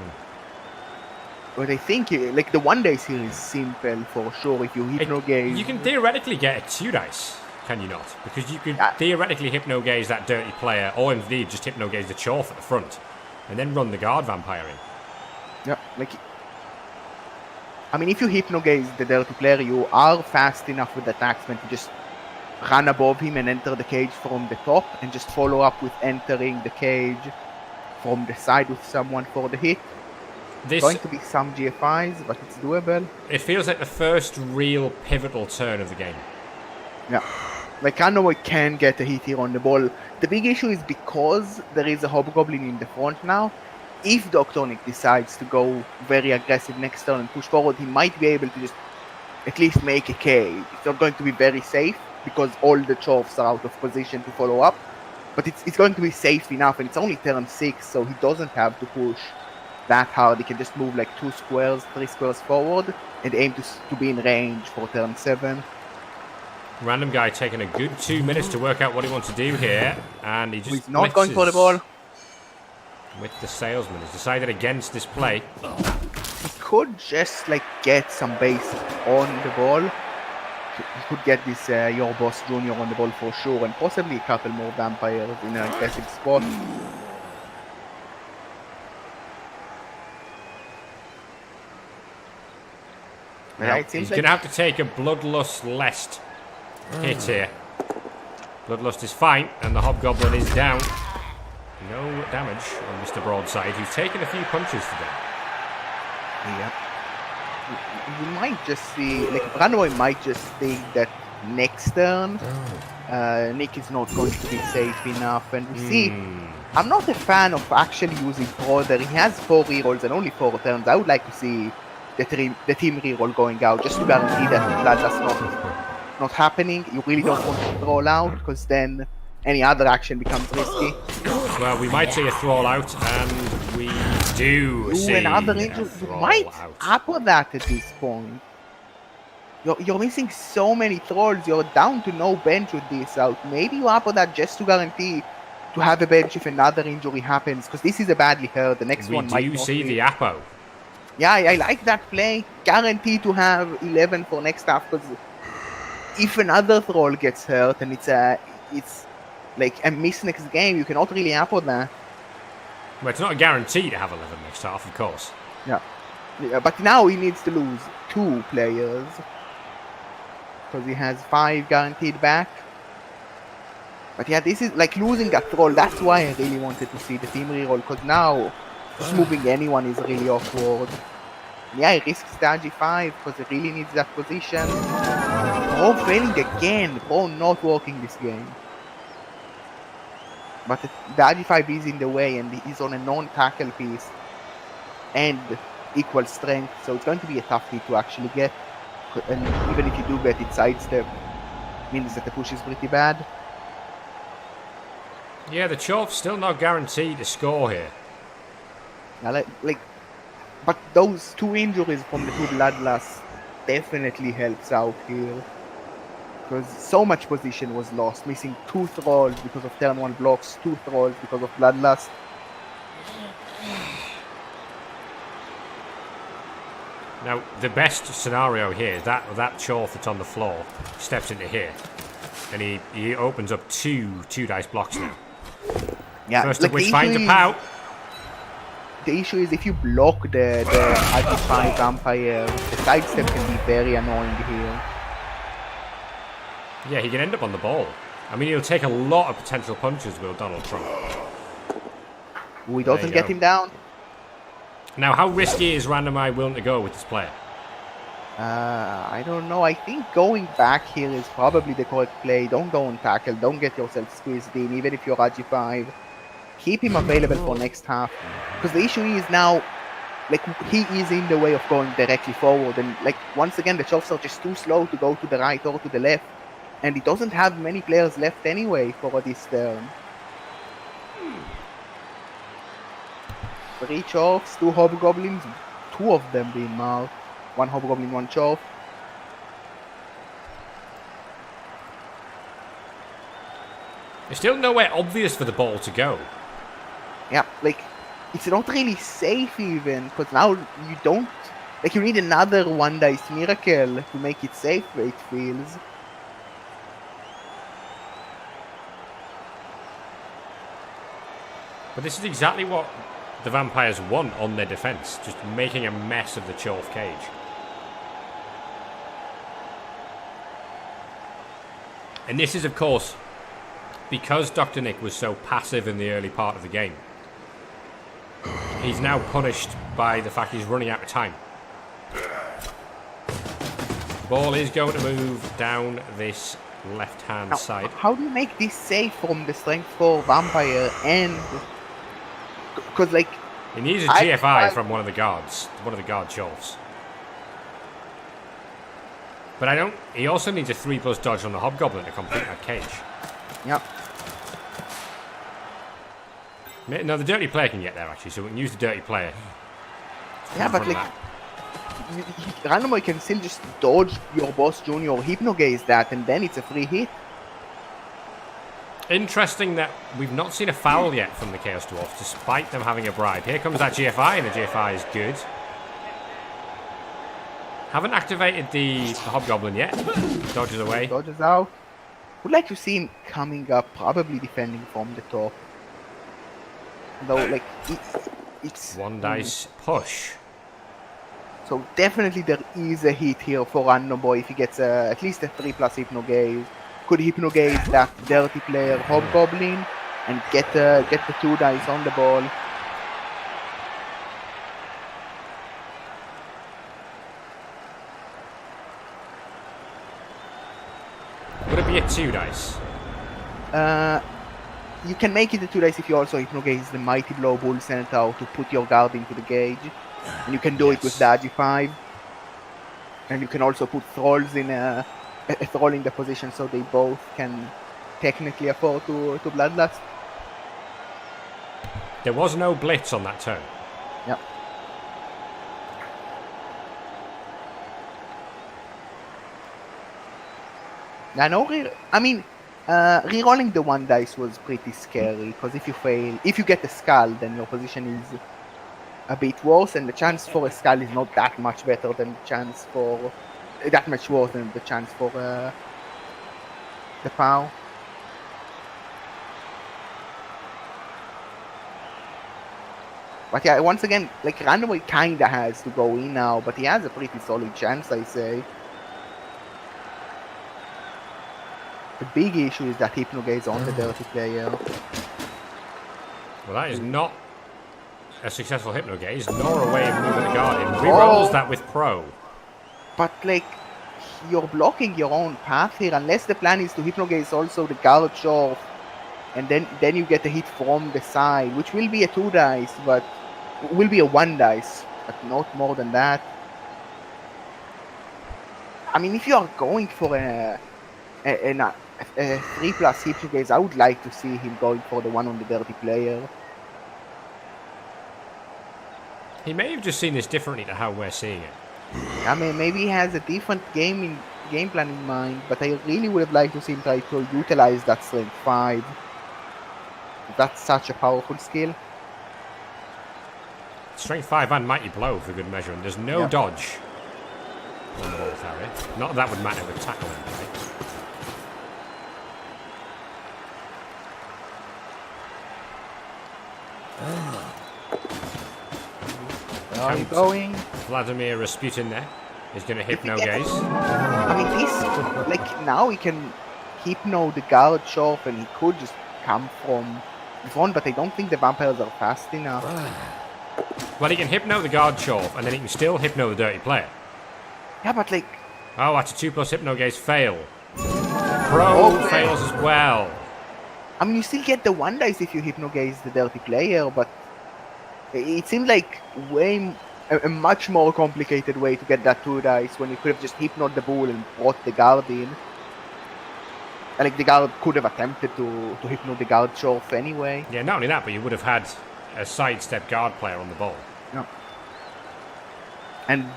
But I think like the 1 dice here is simple for sure. If you hypnogaze, You can theoretically get a 2 dice, can you not? Because you could theoretically hypnogaze that dirty player, or indeed just hypnogaze the Chorf at the front, and then run the guard vampire in. yeah, like I mean, if you hypnogaze the dirty player, you are fast enough with the taxman to just run above him and enter the cage from the top, and just follow up with entering the cage from the side with someone for the hit. This Going to be some GFIs, but it's doable. It feels like the first real pivotal turn of the game. Yeah. Like, Runaway can get a hit here on the ball. The big issue is because there is a Hobgoblin in the front now, if TheDrNick decides to go very aggressive next turn and push forward, he might be able to just at least make a cage. It's not going to be very safe, because all the Chorfs are out of position to follow up. But it's going to be safe enough, and it's only turn 6, so he doesn't have to push that hard. He can just move like 2 squares, 3 squares forward, and aim to be in range for turn 7. Random guy taking a good 2 minutes to work out what he wants to do here, and he just He's not going for the ball. With the salesman. He's decided against this play. He could just like get some base on the ball. He could get this your boss junior on the ball for sure, and possibly a couple more vampires in an aggressive spot. Now, he's going to have to take a Bloodlust-less hit here. Bloodlust is fine, and the Hobgoblin is down. No damage on Mr. Broadside, who's taken a few punches today. Yeah. You might just see, like, Runaway might just think that next turn, Nick is not going to be safe enough. And we see, I'm not a fan of actually using Brother. He has 4 rerolls and only 4 turns. I would like to see the team reroll going out, just to guarantee that that's not happening. You really don't want to roll out, because then any other action becomes risky. Well, we might see a Thrall out, and we do see another a injury. You Thrall might out. apple that at this point. You're missing so many Thralls. You're down to no bench with this out. Maybe you apple that just to guarantee to have a bench if another injury happens, because this is a badly hurt. The next one might We do not see be. the Apo. Yeah, I like that play. Guaranteed to have 11 for next half, because if another Thrall gets hurt and it's like a miss next game, you cannot really apple that. Well, it's not a guarantee to have 11 next half, of course. Yeah, but now he needs to lose 2 players, because he has 5 guaranteed back. But yeah, this is like losing that Thrall. That's why I really wanted to see the team reroll, because now just moving anyone is really awkward. Yeah, he risks the G5 because he really needs that position. Bro failing again. Bro not working this game. But the G5 is in the way, and he's on a non-tackle piece and equal strength, so it's going to be a tough hit to actually get. And even if you do get it sidestep, means that the push is pretty bad. Yeah, the Chorf's still not guaranteed to score here. Now, but those 2 injuries from the 2 Bloodlusts definitely helps out here. Because so much position was lost, missing 2 Thralls because of turn 1 blocks, 2 Thralls because of Bloodlust. Now, the best scenario here is that Chorf that's on the floor steps into here, and he opens up 2 dice blocks now. Yeah, First like of which the finds a issue pout. The issue is if you block the Agi-5 Vampire, the sidestep can be very annoying here. Yeah, he can end up on the ball. I mean, he'll take a lot of potential punches, will Donald Trump? Who There doesn't you get go. him down? Now, how risky is Random Eye willing to go with this player? I don't know. I think going back here is probably the correct play. Don't go on tackle. Don't get yourself squeezed in, even if you're Agi-5. Keep him available for next half. Because the issue is now, like, he is in the way of going directly forward. And, like, once again, the shots are just too slow to go to the right or to the left. And he doesn't have many players left anyway for this turn. 3 Chorfs, 2 Hobgoblins, 2 of them being marked. 1 Hobgoblin, 1 Chorf. There's still nowhere obvious for the ball to go. Yeah, like, it's not really safe even, because now you don't, like, you need another 1 dice miracle to make it safe, it feels. But this is exactly what the Vampires want on their defense, just making a mess of the Chorf cage. And this is, of course, because DrNick was so passive in the early part of the game. He's now punished by the fact he's running out of time. The ball is going to move down this left-hand Now, side. how do you make this safe from the strength 4 Vampire and... Because, like... He needs a I- GFI from one of the guards, one of the guard Chorfs. But I don't... He also needs a 3+ dodge on the Hobgoblin to complete that cage. Yeah. No, the Dirty Player can get there, actually, so we can use the Dirty Player. Yeah, but, like... Randomly can still just dodge your boss junior or hypnogaze that, and then it's a free hit. Interesting that we've not seen a foul yet from the Chaos Dwarf, despite them having a bribe. Here comes that GFI, and the GFI is good. Haven't activated the Hobgoblin yet. Dodges away. Dodges out. Would like to see him coming up, probably defending from the top. Though, like, it's... 1 dice push. So definitely there is a hit here for Random Boy if he gets at least a 3+ hypnogaze. Could hypnogaze that Dirty Player Hobgoblin and get the 2 dice on the ball. Would it be a 2 dice? You can make it a 2 dice if you also hypnogaze the Mighty Blow Bull Centaur to put your guard into the gauge. And you can do it with the Agi-5. And you can also put Thralls in a Thrall in the position so they both can technically afford to Bloodlust. There was no blitz on that turn. Yep. I know. Rerolling the 1 dice was pretty scary because if you fail, if you get a skull, then your position is a bit worse, and the chance for a skull is not that much better than the chance for that much worse than the chance for the POW. But yeah, once again, like Randomly kinda has to go in now, but he has a pretty solid chance, I say. The big issue is that hypnogaze on the Dirty Player. Well, that is not a successful hypnogaze, nor a way of moving the guard in. Rerolls that with Pro. But like, you're blocking your own path here, unless the plan is to hypnogaze also the guard Chorf, and then you get a hit from the side, which will be a 2 dice, but will be a 1 dice, but not more than that. I mean, if you are going for a 3+ hypnogaze, I would like to see him going for the one on the Dirty Player. He may have just seen this differently to how we're seeing it. I mean, maybe he has a different game plan in mind, but I really would have liked to see him try to utilize that strength 5. That's such a powerful skill. Strength 5 and Mighty Blow for good measure, and there's no dodge on the ball carrier. Not that would matter with tackle anyway. Where are you going? Vladimir Rasputin there is going to Hypno Gaze. I mean, this, like, now he can Hypno the guard shop and he could just come from the front, but I don't think the vampires are fast enough. Well, he can Hypno the guard shop and then he can still Hypno the dirty player. Yeah, but like... Oh, that's a 2+ Hypno Gaze fail. Pro fails as well. I mean, you still get the 1 dice if you Hypno Gaze the dirty player, but it seemed like a much more complicated way to get that 2 dice when you could have just Hypnoed the bull and brought the guard in. And like the guard could have attempted to Hypno the guard shop anyway. Yeah, not only that, but you would have had a sidestep guard player on the ball. Yeah. And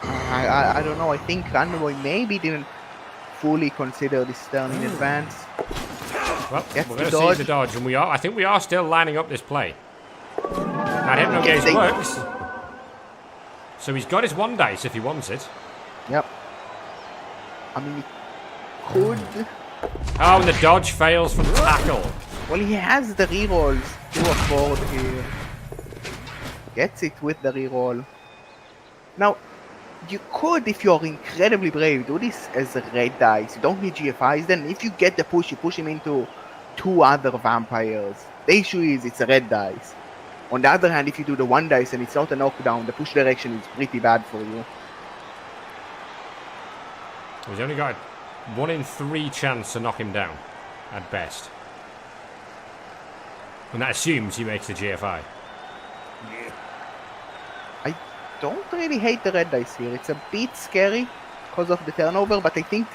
I don't know, I think Randomboy maybe didn't fully consider this turn in advance. Well, Gets we're the going to see dodge. the dodge, and I think we are still lining up this play. That Hypno Yes, Gaze works. So he's got his 1 dice if he wants it. Yep. I mean, he could... Oh, and the dodge fails from tackle. Well, he has the rerolls to afford here. Gets it with the reroll. Now, you could, if you're incredibly brave, do this as red dice. You don't need GFIs. Then if you get the push, you push him into 2 other vampires. The issue is it's a red dice. On the other hand, if you do the 1 dice and it's not a knockdown, the push direction is pretty bad for you. He's only got a 1 in 3 chance to knock him down, at best. And that assumes he makes the GFI. I don't really hate the red dice here. It's a bit scary because of the turnover, but I think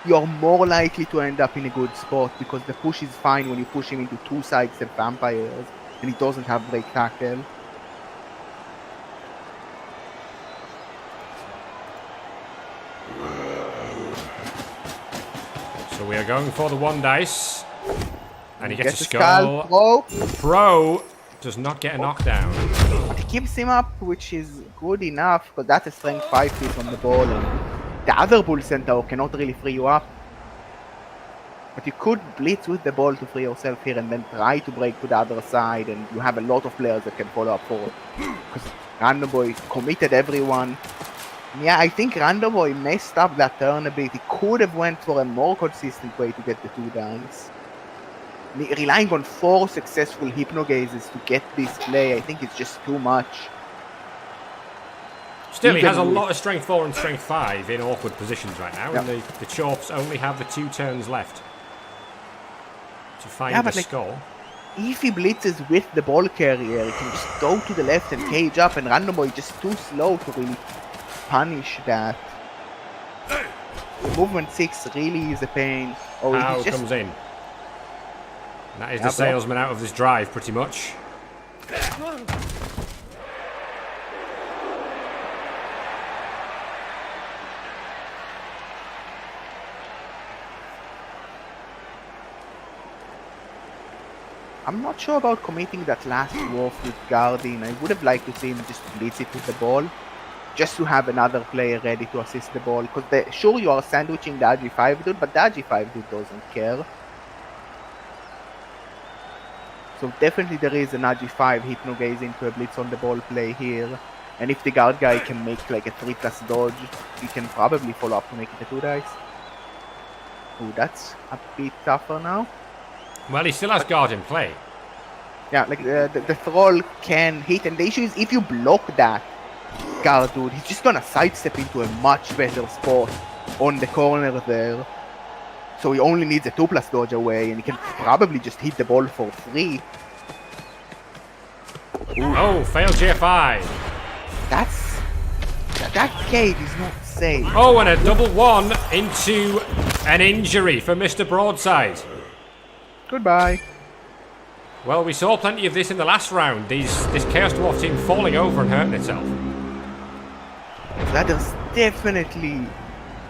you're more likely to end up in a good spot because the push is fine when you push him into 2 sidestep vampires and he doesn't have break tackle. So we are going for the 1 dice. And he gets a skull. skull. Pro does not get a knockdown. He keeps him up, which is good enough because that's a strength 5 hit on the ball and the other bull centaur cannot really free you up. But you could blitz with the ball to free yourself here and then try to break to the other side, and you have a lot of players that can follow up for it. Because Randomboy committed everyone. Yeah, I think Randomboy messed up that turn a bit. He could have went for a more consistent way to get the 2 dice. Relying on 4 successful Hypno Gazes to get this play, I think it's just too much. Still, he has a lot of strength 4 and strength 5 in awkward positions right now, Yep. and the Chorps only have the 2 turns left to find the skull. If he blitzes with the ball carrier, he can just go to the left and cage up, and Randomboy is just too slow to really punish that. Movement 6 really is a pain. Oh, How he's just... comes in. And that is the salesman out of this drive, pretty much. I'm not sure about committing that last dwarf with Guardian. I would have liked to see him just blitz it with the ball, just to have another player ready to assist the ball. Because sure, you are sandwiching the RG5 dude, but the RG5 dude doesn't care. So definitely there is an RG5 Hypno Gaze into a blitz on the ball play here. And if the guard guy can make like a 3+ dodge, he can probably follow up to make it a 2 dice. Oh, that's a bit tougher now. Well, he still has guard in play. Yeah, like the Thrall can hit, and the issue is if you block that guard dude, he's just gonna sidestep into a much better spot on the corner there. So he only needs a 2+ dodge away, and he can probably just hit the ball for 3. Oh, failed GFI. That cage is not safe. Oh, and a double 1 into an injury for Mr. Broadside. Goodbye. Well, we saw plenty of this in the last round. This Chaos Dwarf team falling over and hurting itself. That is definitely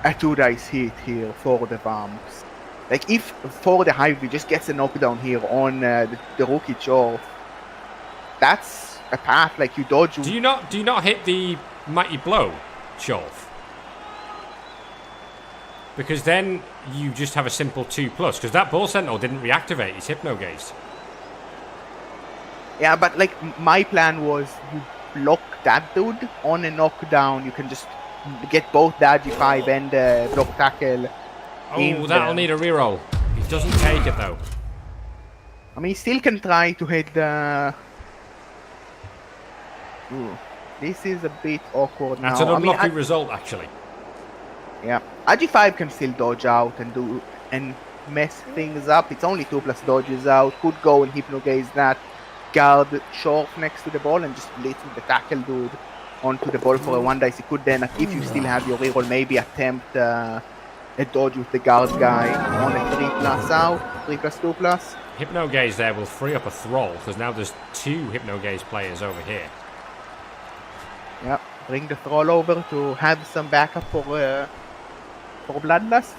a 2 dice hit here for the Vamps. Like if for the Hive he just gets a knockdown here on the rookie Chorf, that's a path like you dodge. Do you not hit the mighty blow, Chorf? Because then you just have a simple 2+, because that Bull Sentinel didn't reactivate his Hypno Gaze. Yeah, but like my plan was you block that dude on a knockdown. You can just get both the RG5 and the block tackle. Oh, that'll need a reroll. He doesn't take it though. I mean, he still can try to hit the. Ooh, this is a bit awkward That's now. an unlucky result, actually. Yeah, RG5 can still dodge out and mess things up. It's only 2+ dodges out. Could go and hypnogaze that guard short next to the ball and just blitz with the tackle dude onto the ball for a 1 dice. He could then, if you still have your reroll, maybe attempt a dodge with the guard guy on a 3+ out, 3+, 2+. Hypnogaze there will free up a Thrall, because now there's 2 Hypnogaze players over here. Yeah, bring the Thrall over to have some backup for Bloodlust.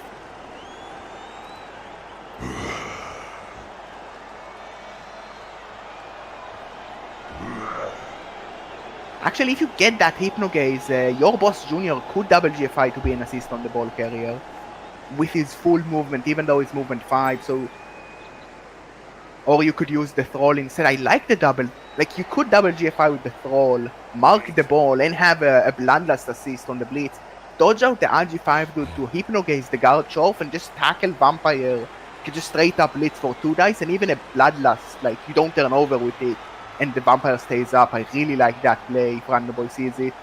Actually, if you get that Hypnogaze, your boss Junior could double GFI to be an assist on the ball carrier with his full movement, even though it's movement 5. So, or you could use the Thrall instead. I like the double. Like, you could double GFI with the Thrall, mark the ball, and have a Bloodlust assist on the blitz. Dodge out the RG5 dude to Hypnogaze the guard Chorf and just tackle Vampire. You can just straight up blitz for 2 dice and even a Bloodlust. Like, you don't turn over with it and the Vampire stays up. I really like that play if Random Boy sees it.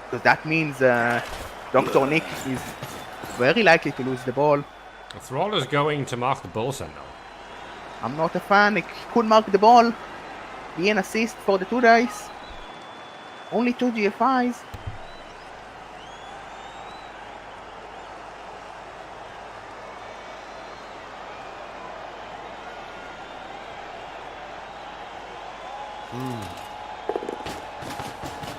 Because that means TheDrNick is very likely to lose the ball. The Thrall is going to mark the Bull Sentinel. I'm not a fan. He could mark the ball. Be an assist for the 2 dice. Only 2 GFIs.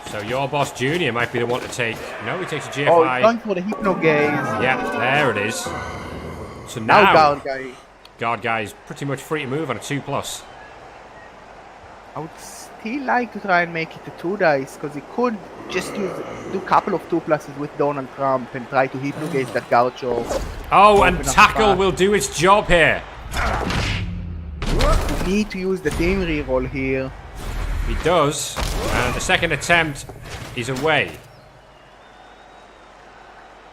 So your boss Junior might be the one to take. No, he takes a GFI. Oh, he's going for the Hypnogaze. Yeah, there it is. So Now now guard guy is pretty much free to move on a 2+. I would still like to try and make it a 2 dice because he could just do a couple of 2+s with Donald Trump and try to Hypnogaze that gaucho. Oh, and tackle will do its job here. You need to use the team reroll here. He does, and the second attempt is away.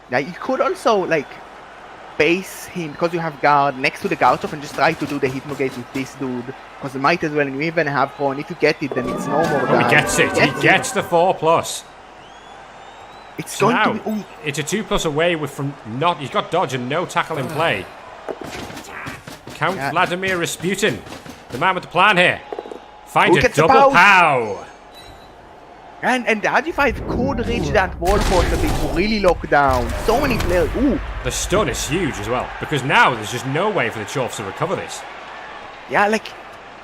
Now you could also like base him because you have guard next to the gaucho and just try to do the Hypnogaze with this dude because you might as well, and you even have pro, and if you get it then it's no more Oh, he gets it. He gets the 4+. It's So going now, to be it's a 2+ away with from not. He's got dodge and no tackle in play. Count Yeah. Vladimir Rasputin, the man with the plan here. Find Who a gets the double pow? pow. and the RG5 could reach that wall possibly to really lock down so many players. Ooh, The stun is huge as well, because now there's just no way for the Chorfs to recover this. yeah, like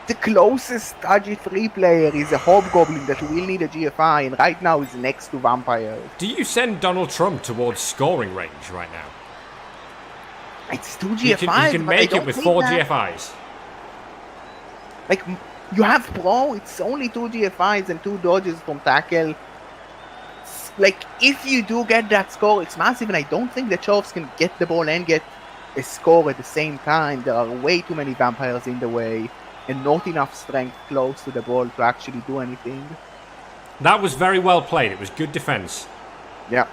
the closest RG3 player is a Hobgoblin that will need a GFI, and right now is next to Vampire. Do you send Donald Trump towards scoring range right now? It's 2 You GFIs. can but I make it don't with think 4 that- GFIs. Like, you have pro, it's only 2 GFIs and 2 dodges from tackle. Like, if you do get that score, it's massive, and I don't think the Chorfs can get the ball and get a score at the same time. There are way too many Vampires in the way, and not enough strength close to the ball to actually do anything. That was very well played. It was good defense. Yeah.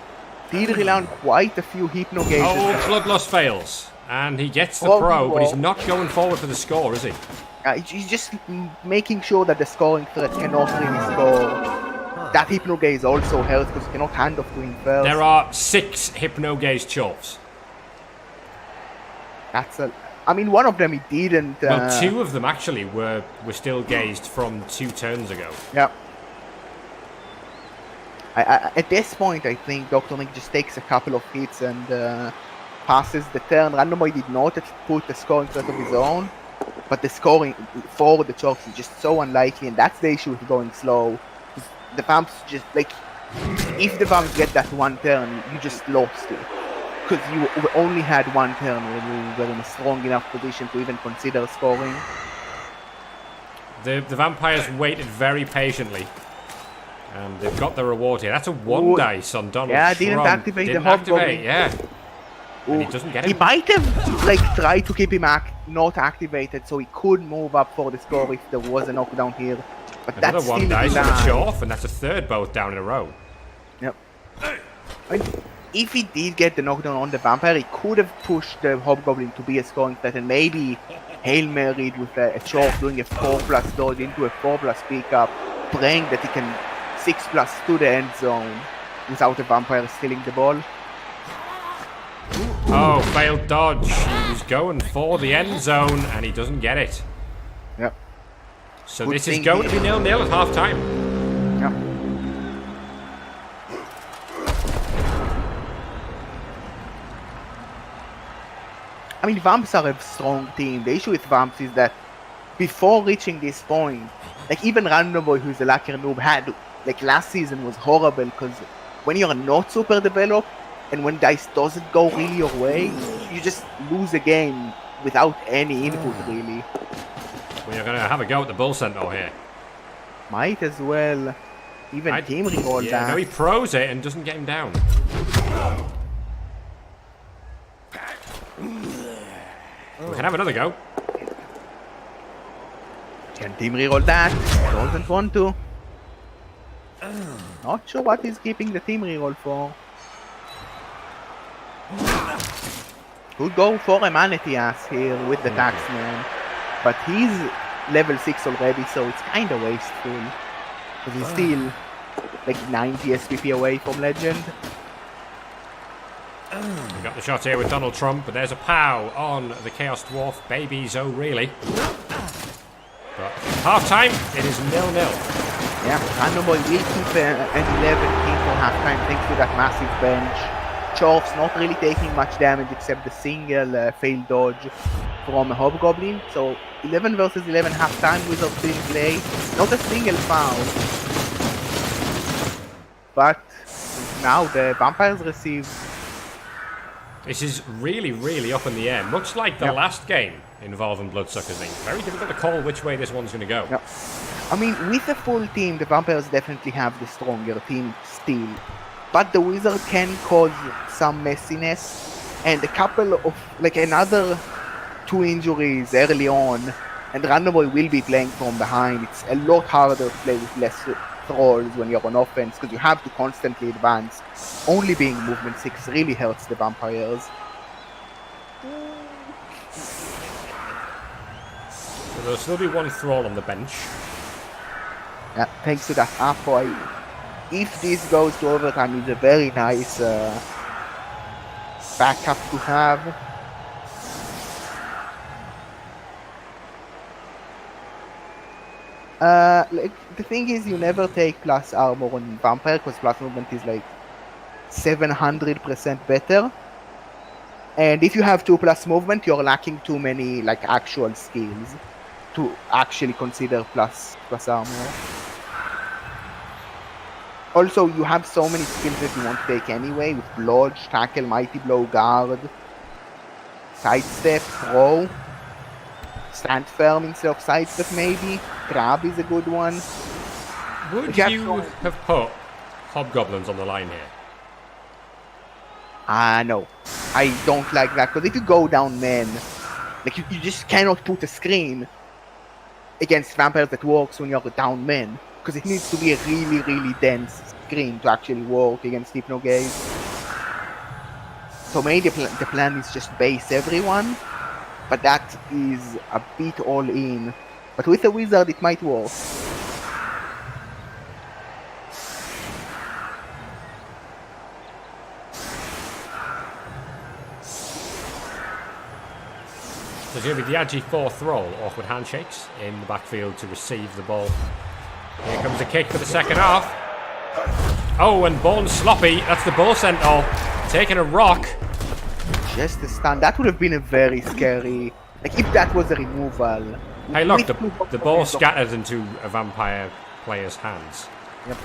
Did rely on quite a few Hypnogazes. Oh, Bloodlust fails. And he gets the Oh, pro, but he's well. not going forward for the score, is he? He's just making sure that the scoring threat cannot really score. That Hypnogaze also helps because you cannot hand off to him first. There are 6 Hypnogaze Chorfs. I mean, one of them he didn't. Well, 2 of them actually were still gazed from 2 turns ago. Yeah. At this point, I think TheDrNick just takes a couple of hits and passes the turn. Randomoid did not put the scoring threat of his own, but the scoring for the Chorfs is just so unlikely, and that's the issue with going slow. The Vamps just, like, if the Vamps get that 1 turn, you just lost it. Because you only had 1 turn when you were in a strong enough position to even consider scoring. The Vampires waited very patiently. And they've got the reward here. That's a 1 Ooh. dice on Donald Yeah, Trump. didn't activate the Didn't Hobgoblin. activate, yeah. And he doesn't get He him. might have like tried to keep him not activated so he could move up for the score if there was a knockdown here. But Another that's one still dies from the denied. Chorf, and that's a third both down in a row. Yep. If he did get the knockdown on the vampire, he could have pushed the hobgoblin to be a scoring threat and maybe Hail Married with a Chorf doing a 4+ dodge into a 4+ pickup, praying that he can 6+ to the end zone without the vampire stealing the ball. Oh, failed dodge. He was going for the end zone, and he doesn't get it. Yep. So Good this is thing going to he- be 0-0 at half-time. Yep. I mean, Vamps are a strong team. The issue with Vamps is that before reaching this point, like even Random Boy, who's a lacquer noob, had like last season was horrible because when you're not super developed and when dice doesn't go really your way, you just lose a game without any input really. We're going to have a go at the Bull Centaur here. Might as well even team reroll Yeah, that. no, he pros it and doesn't get him down. We can have another go. Can team reroll that? Doesn't want to. Not sure what he's keeping the team reroll for. Could go for a Manatee Ass here with the Taxman. But he's level 6 already, so it's kinda wasteful. Because he's still like 90 SPP away from Legend. We got the shot here with Donald Trump, but there's a POW on the Chaos Dwarf. Babies, oh really. But half-time, it is 0-0. Yeah, Random Boy will keep an 11 team for halftime thanks to that massive bench. Chorf's not really taking much damage except the single failed dodge from a Hobgoblin. So 11 versus 11 halftime wizard still in play. Not a single foul. But now the vampires receive. This is really, really up in the air, much like the last game involving Bloodsuckers Inc. Very difficult to call which way this one's going to go. Yep. I mean, with a full team, the vampires definitely have the stronger team still. But the wizard can cause some messiness. And a couple of, like another 2 injuries early on, and Random Boy will be playing from behind. It's a lot harder to play with less Thralls when you're on offense because you have to constantly advance. Only being movement 6 really hurts the vampires. So there'll still be one Thrall on the bench. Yeah, thanks to that half boy. If this goes to overtime, it's a very nice backup to have. Like the thing is, you never take plus armor on vampire because plus movement is like 700% better. And if you have 2+ movement, you're lacking too many like actual skills to actually consider plus armor. Also, you have so many skills that you want to take anyway with Blodge, Tackle, Mighty Blow, Guard, Sidestep, Throw, Stand Firm instead of Sidestep maybe. Grab is a good one. Would You have you to- have put Hobgoblins on the line here? No. I don't like that, because if you go down men, like you just cannot put a screen against vampires that works when you're down men, because it needs to be a really, really dense screen to actually work against Hypnogaze. So maybe the plan is just base everyone, but that is a bit all in. But with a wizard it might work. There's going to be the Agi-4 Thrall, awkward handshakes in the backfield to receive the ball. Here comes the kick for the second half. Oh, and Born Sloppy, that's the Bull Centaur, taking a rock. Just a stun. That would have been a very scary... Like, if that was a removal... Hey look, with the ball scattered into a vampire player's hands. Yep.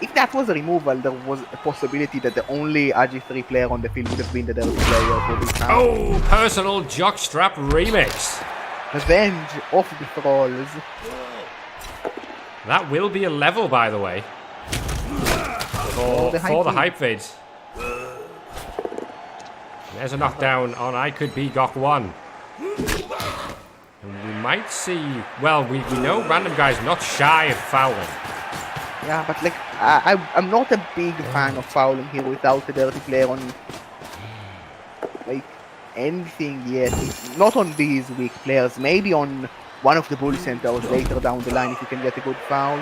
If that was a removal, there was a possibility that the only AG3 player on the field would have been the Delta player for this round. Oh, personal jockstrap remix. Revenge of the Thralls. That will be a level, by the way. For the hype vids. There's a knockdown on I Could Be Gok 1. And we might see... Well, we know Random Guy's not shy of fouling. Yeah, but like, I'm not a big fan of fouling here without a dirty player on, like, anything yet. Not on these weak players. Maybe on one of the bull centers later down the line if you can get a good foul.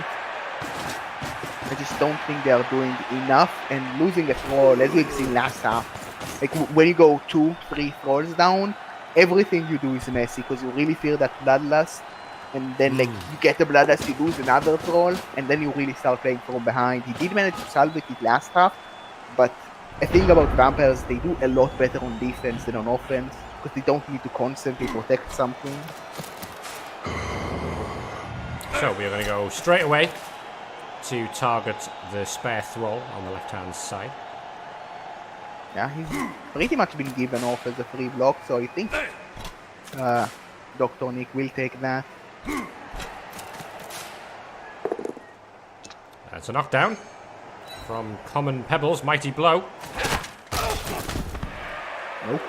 I just don't think they are doing enough, and losing a Thrall, as we've seen last half, like when you go 2-3 Thralls down, everything you do is messy because you really feel that bloodlust. And then, like, you get the bloodlust, you lose another Thrall, and then you really start playing from behind. He did manage to salvage it last half, but the thing about vampires, they do a lot better on defense than on offense, because they don't need to constantly protect something. So we are going to go straight away to target the spare Thrall on the left-hand side. Yeah, he's pretty much been given off as a free block, so I think TheDrNick will take that. That's a knockdown from Common Pebbles' Mighty Blow. Nope.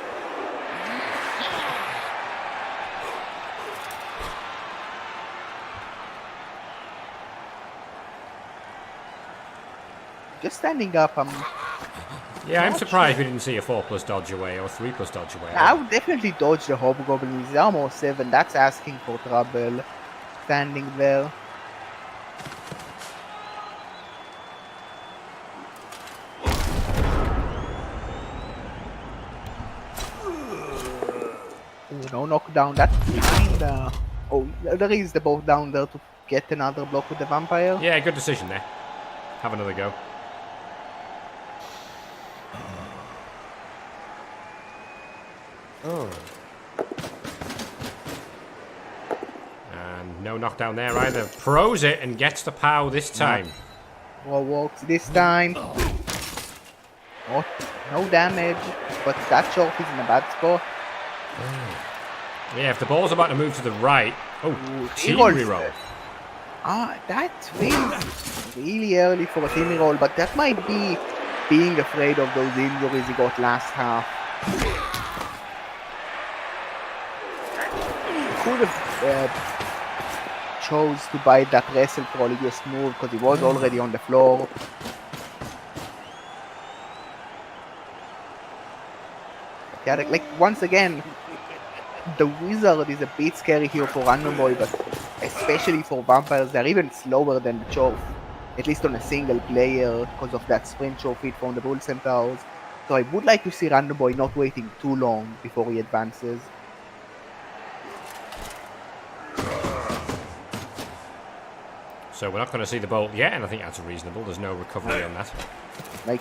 Just standing up, Yeah, I'm surprised we didn't see a 4+ dodge away or 3+ dodge away. I would definitely dodge the Hobgoblin. He's almost 7. That's asking for trouble. Standing there. Oh, no knockdown. That's kinda... Oh, there is the boat down there to get another block with the vampire. Yeah, good decision there. Have another go. And no knockdown there either. Pros it and gets the POW this time. More walks this time. Oh, no damage, but that Dwarf is in a bad spot. Yeah, if the ball's about to move to the right. Oh, team rolls. reroll. That feels really early for a team reroll, but that might be being afraid of those injuries he got last half. Could have chose to buy that wrestle trolley just move because he was already on the floor. Yeah, like once again, the wizard is a bit scary here for Random Boy, but especially for vampires, they're even slower than the Dwarf, at least on a single player because of that sprint show feed from the bull centaurs. So I would like to see Random Boy not waiting too long before he advances. So we're not going to see the bolt yet, and I think that's reasonable. There's no recovery on that. Like,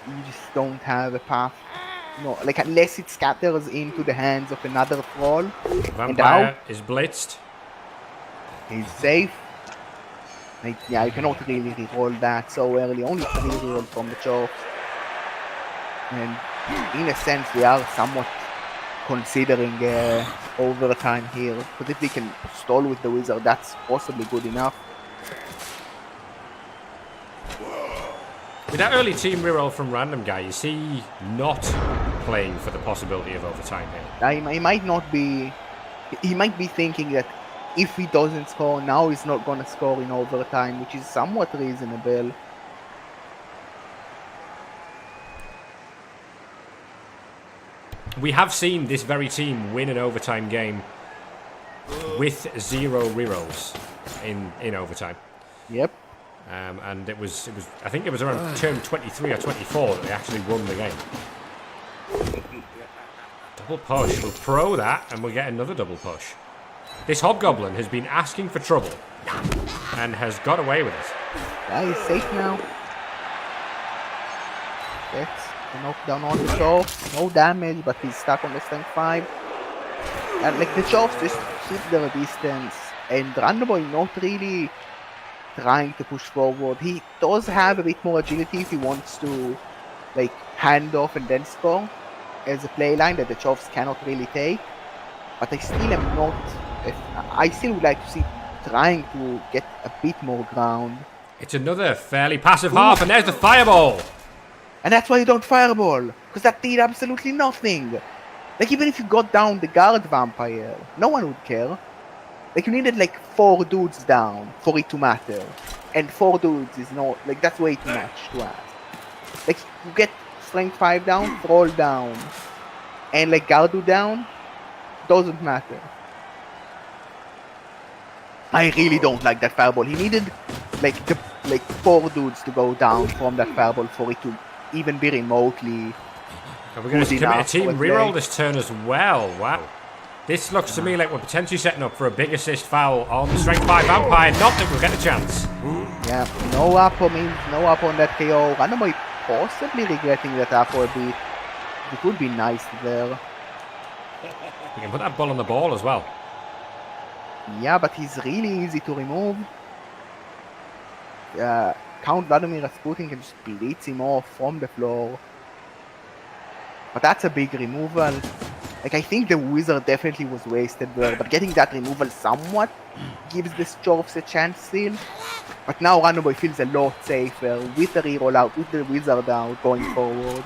you just don't have a path. No, like unless it scatters into the hands of another Thrall. Vampire is blitzed. He's safe. Like, yeah, you cannot really reroll that so early. Only 3 rerolls from the Dwarf. And in a sense, they are somewhat considering overtime here. But if they can stall with the wizard, that's possibly good enough. With that early team reroll from Random Guy, is he not playing for the possibility of overtime here? He might not be... He might be thinking that if he doesn't score now, he's not going to score in overtime, which is somewhat reasonable. We have seen this very team win an overtime game with 0 rerolls in overtime. Yep. And it was I think it was around turn 23 or 24 that they actually won the game. Double push. We'll pro that, and we'll get another double push. This Hobgoblin has been asking for trouble and has got away with it. Yeah, he's safe now. Gets the knockdown on the Dwarf. No damage, but he's stuck on the strength 5. And like the Dwarfs just keep their distance, and Random Boy not really trying to push forward. He does have a bit more agility if he wants to like hand off and then score as a play line that the Dwarfs cannot really take. But I still am not... I still would like to see trying to get a bit more ground. It's another fairly passive half, and there's the fireball. And that's why you don't fireball, because that did absolutely nothing. Like, even if you got down the guard vampire, no one would care. Like, you needed like 4 dudes down for it to matter. And 4 dudes is not, like, that's way too much to ask. Like, you get strength 5 down, Thrall down, and like Gardu down, doesn't matter. I really don't like that fireball. He needed like 4 dudes to go down from that fireball for it to even be remotely. And we're going to commit a team reroll this turn as well. Wow. This looks to me like we're potentially setting up for a big assist foul on the Strength 5 Vampire. Not that we'll get a chance. Yeah, no Apo means no Apo on that KO. Randomly possibly regretting that Apo a bit. It would be nice there. You can put that ball on the ball as well. Yeah, but he's really easy to remove. Count Vladimir Rasputin can just blitz him off from the floor. But that's a big removal. Like, I think the wizard definitely was wasted there, but getting that removal somewhat gives the Dwarfs a chance still. But now Randomboy feels a lot safer with the reroll out, with the wizard out going forward.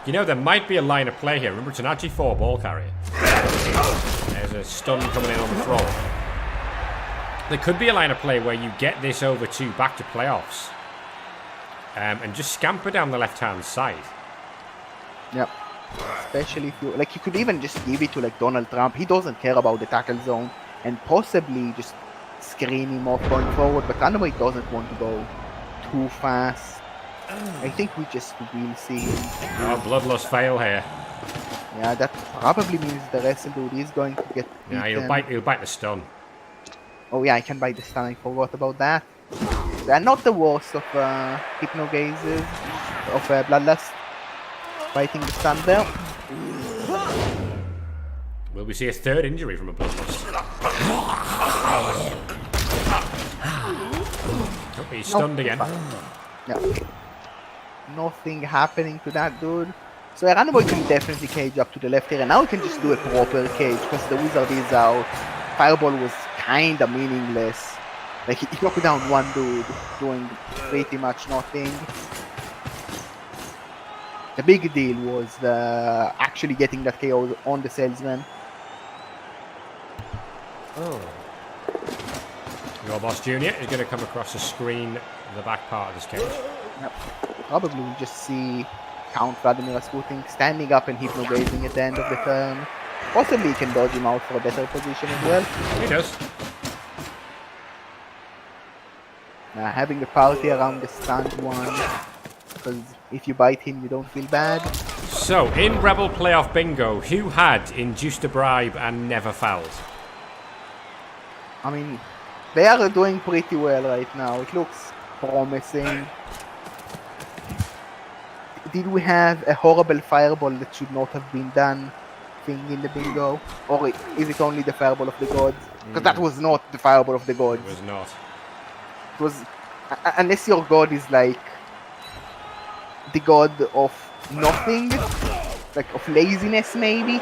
You know, there might be a line of play here. Remember, it's an RG4 ball carrier. There's a stun coming in on the Thrall. There could be a line of play where you get this over to back to playoffs. And just scamper down the left-hand side. Yep. Especially if you... Like, you could even just give it to, like, Donald Trump. He doesn't care about the tackle zone. And possibly just screen him off going forward. But Randomboy doesn't want to go too fast. I think we just will see him. Oh, bloodlust fail here. Yeah, that probably means the wrestle dude is going to get beaten. Yeah, he'll bite the stun. Oh yeah, I can bite the stun. I forgot about that. They're not the worst of Hypno Gazes, of Bloodlust. Biting the stun there. Will we see a 3rd injury from a bloodlust? Oh, he's stunned again. Yeah. Nothing happening to that dude. So Randomboy can definitely cage up to the left here, and now we can just do a proper cage because the wizard is out. Fireball was kinda meaningless. Like, he knocked down 1 dude, doing pretty much nothing. The big deal was actually getting that KO on the salesman. Oh. Your boss Junior is going to come across the screen in the back part of this cage. Yep. Probably we'll just see Count Vladimir Rasputin standing up and hypnogazing at the end of the turn. Possibly he can dodge him out for a better position as well. He does. Having a party around the stunned one, because if you bite him you don't feel bad. So, in REBBL Playoff Bingo, who had induced a bribe and never fouled? I mean, they are doing pretty well right now. It looks promising. Did we have a horrible fireball that should not have been done thing in the bingo? Or is it only the fireball of the gods? Because that was not the fireball of the gods. It was not. It was, unless your god is like the god of nothing, like of laziness maybe.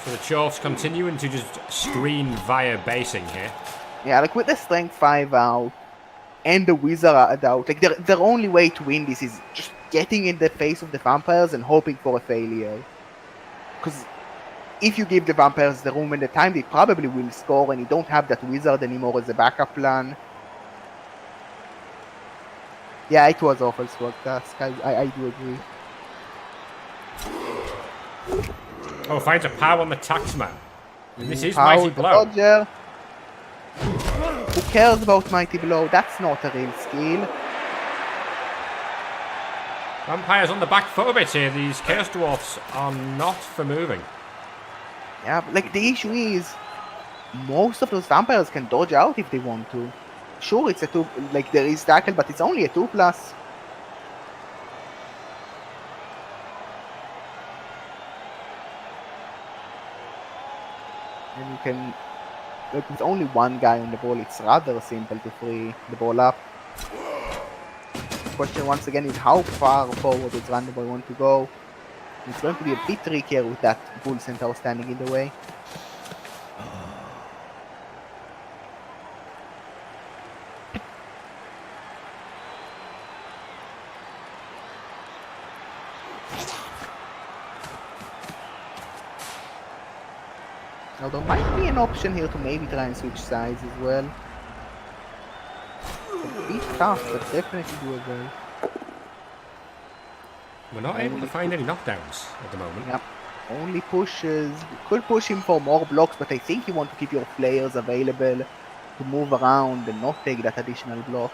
So the Dwarfs continuing to just screen via basing here. Yeah, like with the strength 5 out and the wizard out, like their only way to win this is just getting in the face of the vampires and hoping for a failure. Because if you give the vampires the room and the time, they probably will score, and you don't have that wizard anymore as a backup plan. Yeah, it was awful sword task. I do agree. Oh, finds a power on the taxman. And this is Power Mighty Blow. Dodger. Who cares about Mighty Blow? That's not a real skill. Vampires on the back foot a bit here. These Chaos Dwarfs are not for moving. Yeah, but like the issue is, most of those vampires can dodge out if they want to. Sure, it's a 2, like there is tackle, but it's only a 2+. And you can, like with only 1 guy on the ball, it's rather simple to free the ball up. The question once again is how far forward does Randomboy want to go? It's going to be a bit trickier with that Bull Centaur standing in the way. Now there might be an option here to maybe try and switch sides as well. A bit tough, but definitely doable. We're not able to find any knockdowns at the moment. Yep. Only pushes. You could push him for more blocks, but I think you want to keep your players available to move around and not take that additional block.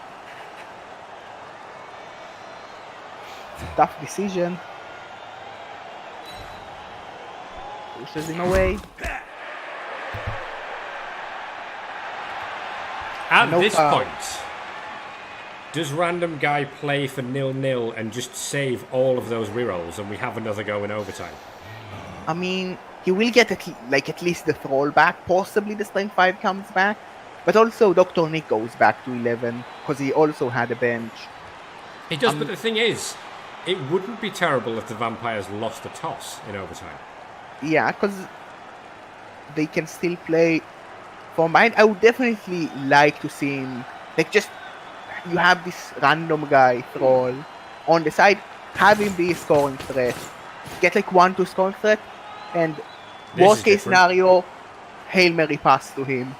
It's a tough decision. Pushes him away. At No this foul. point, does random guy play for 0-0 and just save all of those rerolls and we have another go in overtime? I mean, he will get at least the Thrall back. Possibly the Strength 5 comes back. But also TheDrNick goes back to 11 because he also had a bench. It does, but the thing is, it wouldn't be terrible if the Vampires lost the toss in overtime. Yeah, because they can still play. For mine, I would definitely like to see him. Like, just you have this random guy, Thrall, on the side, have him be a scoring threat. Get like 1-2 scoring threat, and This worst is case different. scenario, Hail Mary pass to him.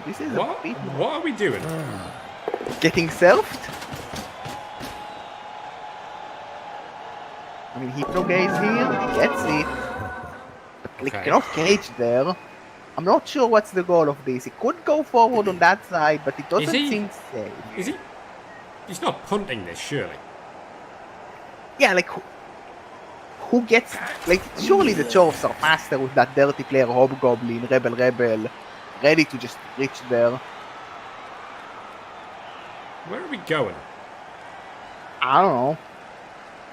This is What? a bit What are we doing? getting selfed. I mean, Hypno Gaze here, gets it. But like, Okay. cannot cage there. I'm not sure what's the goal of this. He could go forward on that side, but it doesn't he- seem safe. Is he? He's not punting this, surely. Yeah, like, who gets... Like, surely the Dwarfs are faster with that dirty player Hobgoblin, REBBL, ready to just reach there. Where are we going? I don't know.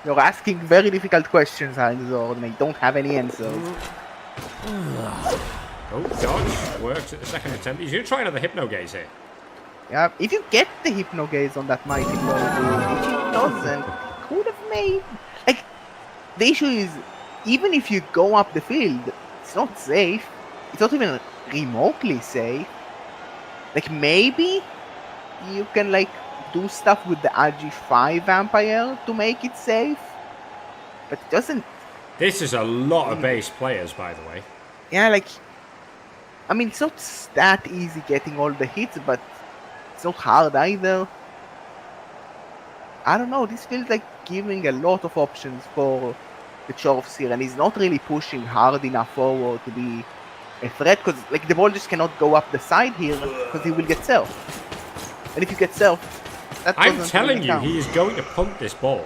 You're asking very difficult questions, Harringzord, and I don't have any answers. Oh, dodge. Works at the second attempt. He's going to try another Hypno Gaze here. Yeah, if you get the Hypno Gaze on that Mighty Blow, which it doesn't, could have made... Like, the issue is, even if you go up the field, it's not safe. It's not even remotely safe. Like, maybe you can, like, do stuff with the RG5 Vampire to make it safe. But it doesn't... This is a lot of base players, by the way. Yeah, like... I mean, it's not that easy getting all the hits, but it's not hard either. I don't know, this feels like giving a lot of options for the Dwarfs here, and he's not really pushing hard enough forward to be a threat, because like the ball just cannot go up the side here, because he will get self. And if you get self, that I'm doesn't telling really you, count. he is going to punt this ball.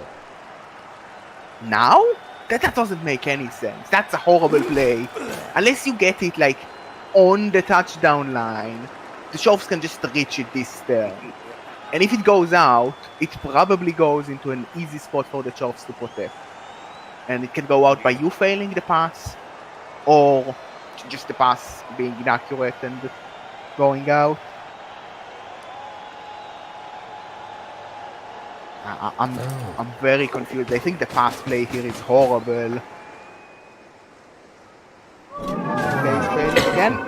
Now? That doesn't make any sense. That's a horrible play. Unless you get it like on the touchdown line, the Dwarfs can just reach it this turn. And if it goes out, it probably goes into an easy spot for the Dwarfs to protect. And it can go out by you failing the pass, or just the pass being inaccurate and going out. I'm very confused. I think the pass play here is horrible. Okay, he's failing again.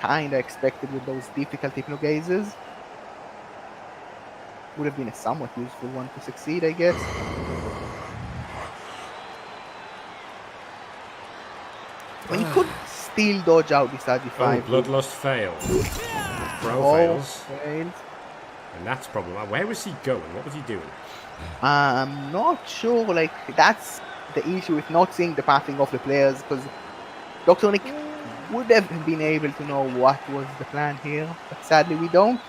Kinda expected with those difficult Hypno Gazes. Would have been a somewhat useful one to succeed, I guess. I mean, he could still dodge out this Oh, RG5. Bloodlust fails. Pro Oh, fails. failed. And that's problematic. Where was he going? What was he doing? I'm not sure, like, that's the issue with not seeing the pathing of the players, because TheDrNick would have been able to know what was the plan here, but sadly we don't.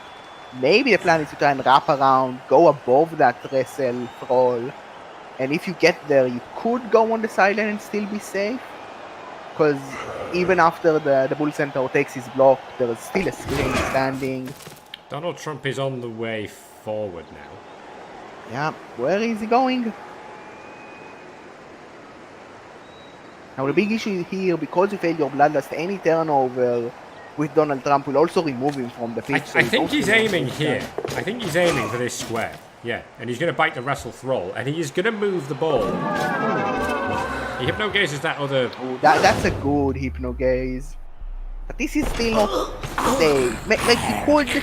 Maybe the plan is to try and wrap around, go above that wrestle Thrall, and if you get there, you could go on the sideline and still be safe, because even after the Bull Centaur takes his block, there is still a screen standing. Donald Trump is on the way forward now. Yeah, where is he going? Now the big issue here, because you failed your Bloodlust, any turnover with Donald Trump will also remove him from the pitch. I think he's aiming here. I think he's aiming for this square. Yeah, and he's going to bite the wrestle Thrall, and he is going to move the ball. He Hypno Gazes that other... Oh, that's a good Hypno Gaze. But this is still not safe. Like, you could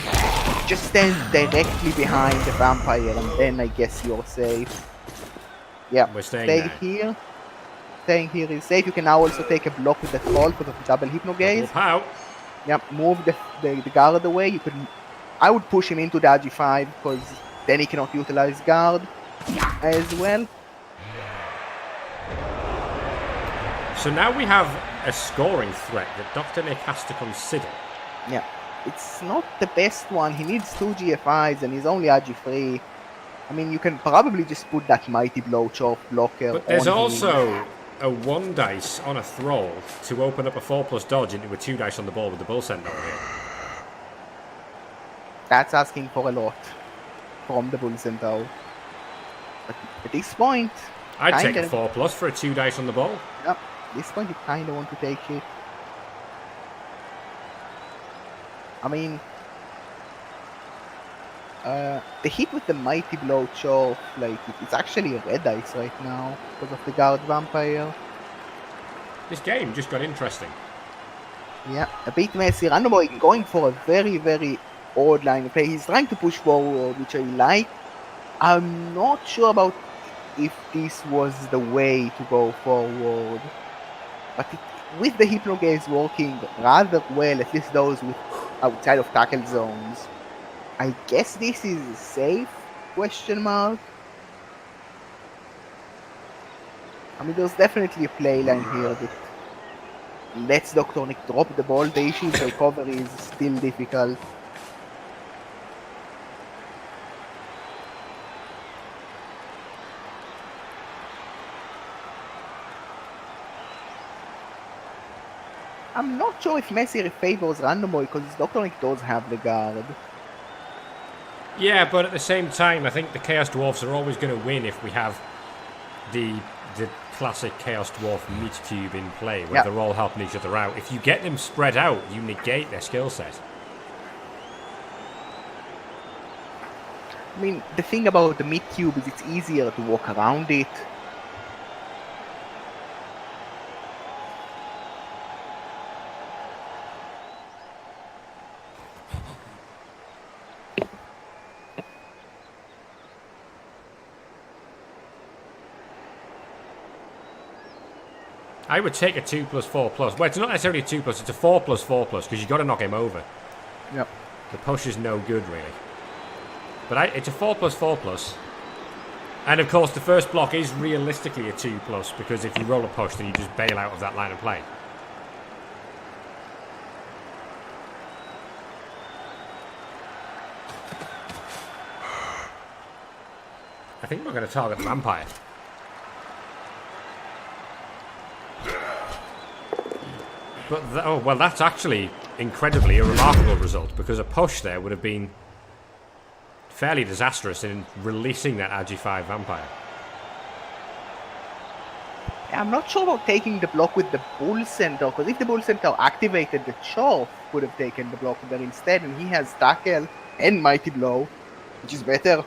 just stand directly behind the Vampire, and then I guess you're safe. Yeah, We're staying stay there. here. Staying here is safe. You can now also take a block with the Thrall because of double Hypno Gaze. How? Yeah, move the guard away. You could. I would push him into the RG5 because then he cannot utilize guard as well. So now we have a scoring threat that TheDrNick has to consider. Yeah, it's not the best one. He needs 2 GFIs and he's only RG3. I mean, you can probably just put that Mighty Blow Chorf blocker. But there's on also a 1 dice on a Thrall to open up a 4+ dodge into a 2 dice on the ball with the Bull Sentinel here. That's asking for a lot from the Bull Centaur. But at this point, I'd take a kinda- 4+ for a 2 dice on the ball. Yep, at this point you kind of want to take it. I mean, the hit with the Mighty Blow Chorf, like, it's actually a red dice right now because of the Guard Vampire. This game just got interesting. Yeah, a bit messy. Randomoy going for a very, very odd line of play. He's trying to push forward, which I like. I'm not sure about if this was the way to go forward. But with the Hypno Gaze working rather well, at least those with outside of tackle zones, I guess this is safe? Question mark. I mean, there's definitely a play line here that lets TheDrNick drop the ball. The issue is recovery is still difficult. I'm not sure if Messy favors Randomoy because TheDrNick does have the guard. Yeah, but at the same time, I think the Chaos Dwarfs are always going to win if we have the classic Chaos Dwarf meat cube in play, where Yep. they're all helping each other out. If you get them spread out, you negate their skill set. I mean, the thing about the meat cube is it's easier to walk around it. I would take a 2+4+. Well, it's not necessarily a 2+, it's a 4+4+, because you've got to knock him over. Yep. The push is no good, really. But it's a 4+4+. And of course, the first block is realistically a 2+, because if you roll a push, then you just bail out of that line of play. I think we're going to target the vampire. But oh well, that's actually incredibly a remarkable result, because a push there would have been fairly disastrous in releasing that RG5 vampire. I'm not sure about taking the block with the Bull Centaur, because if the Bull Centaur activated, the Chorf would have taken the block there instead, and he has Tackle and Mighty Blow, which is better.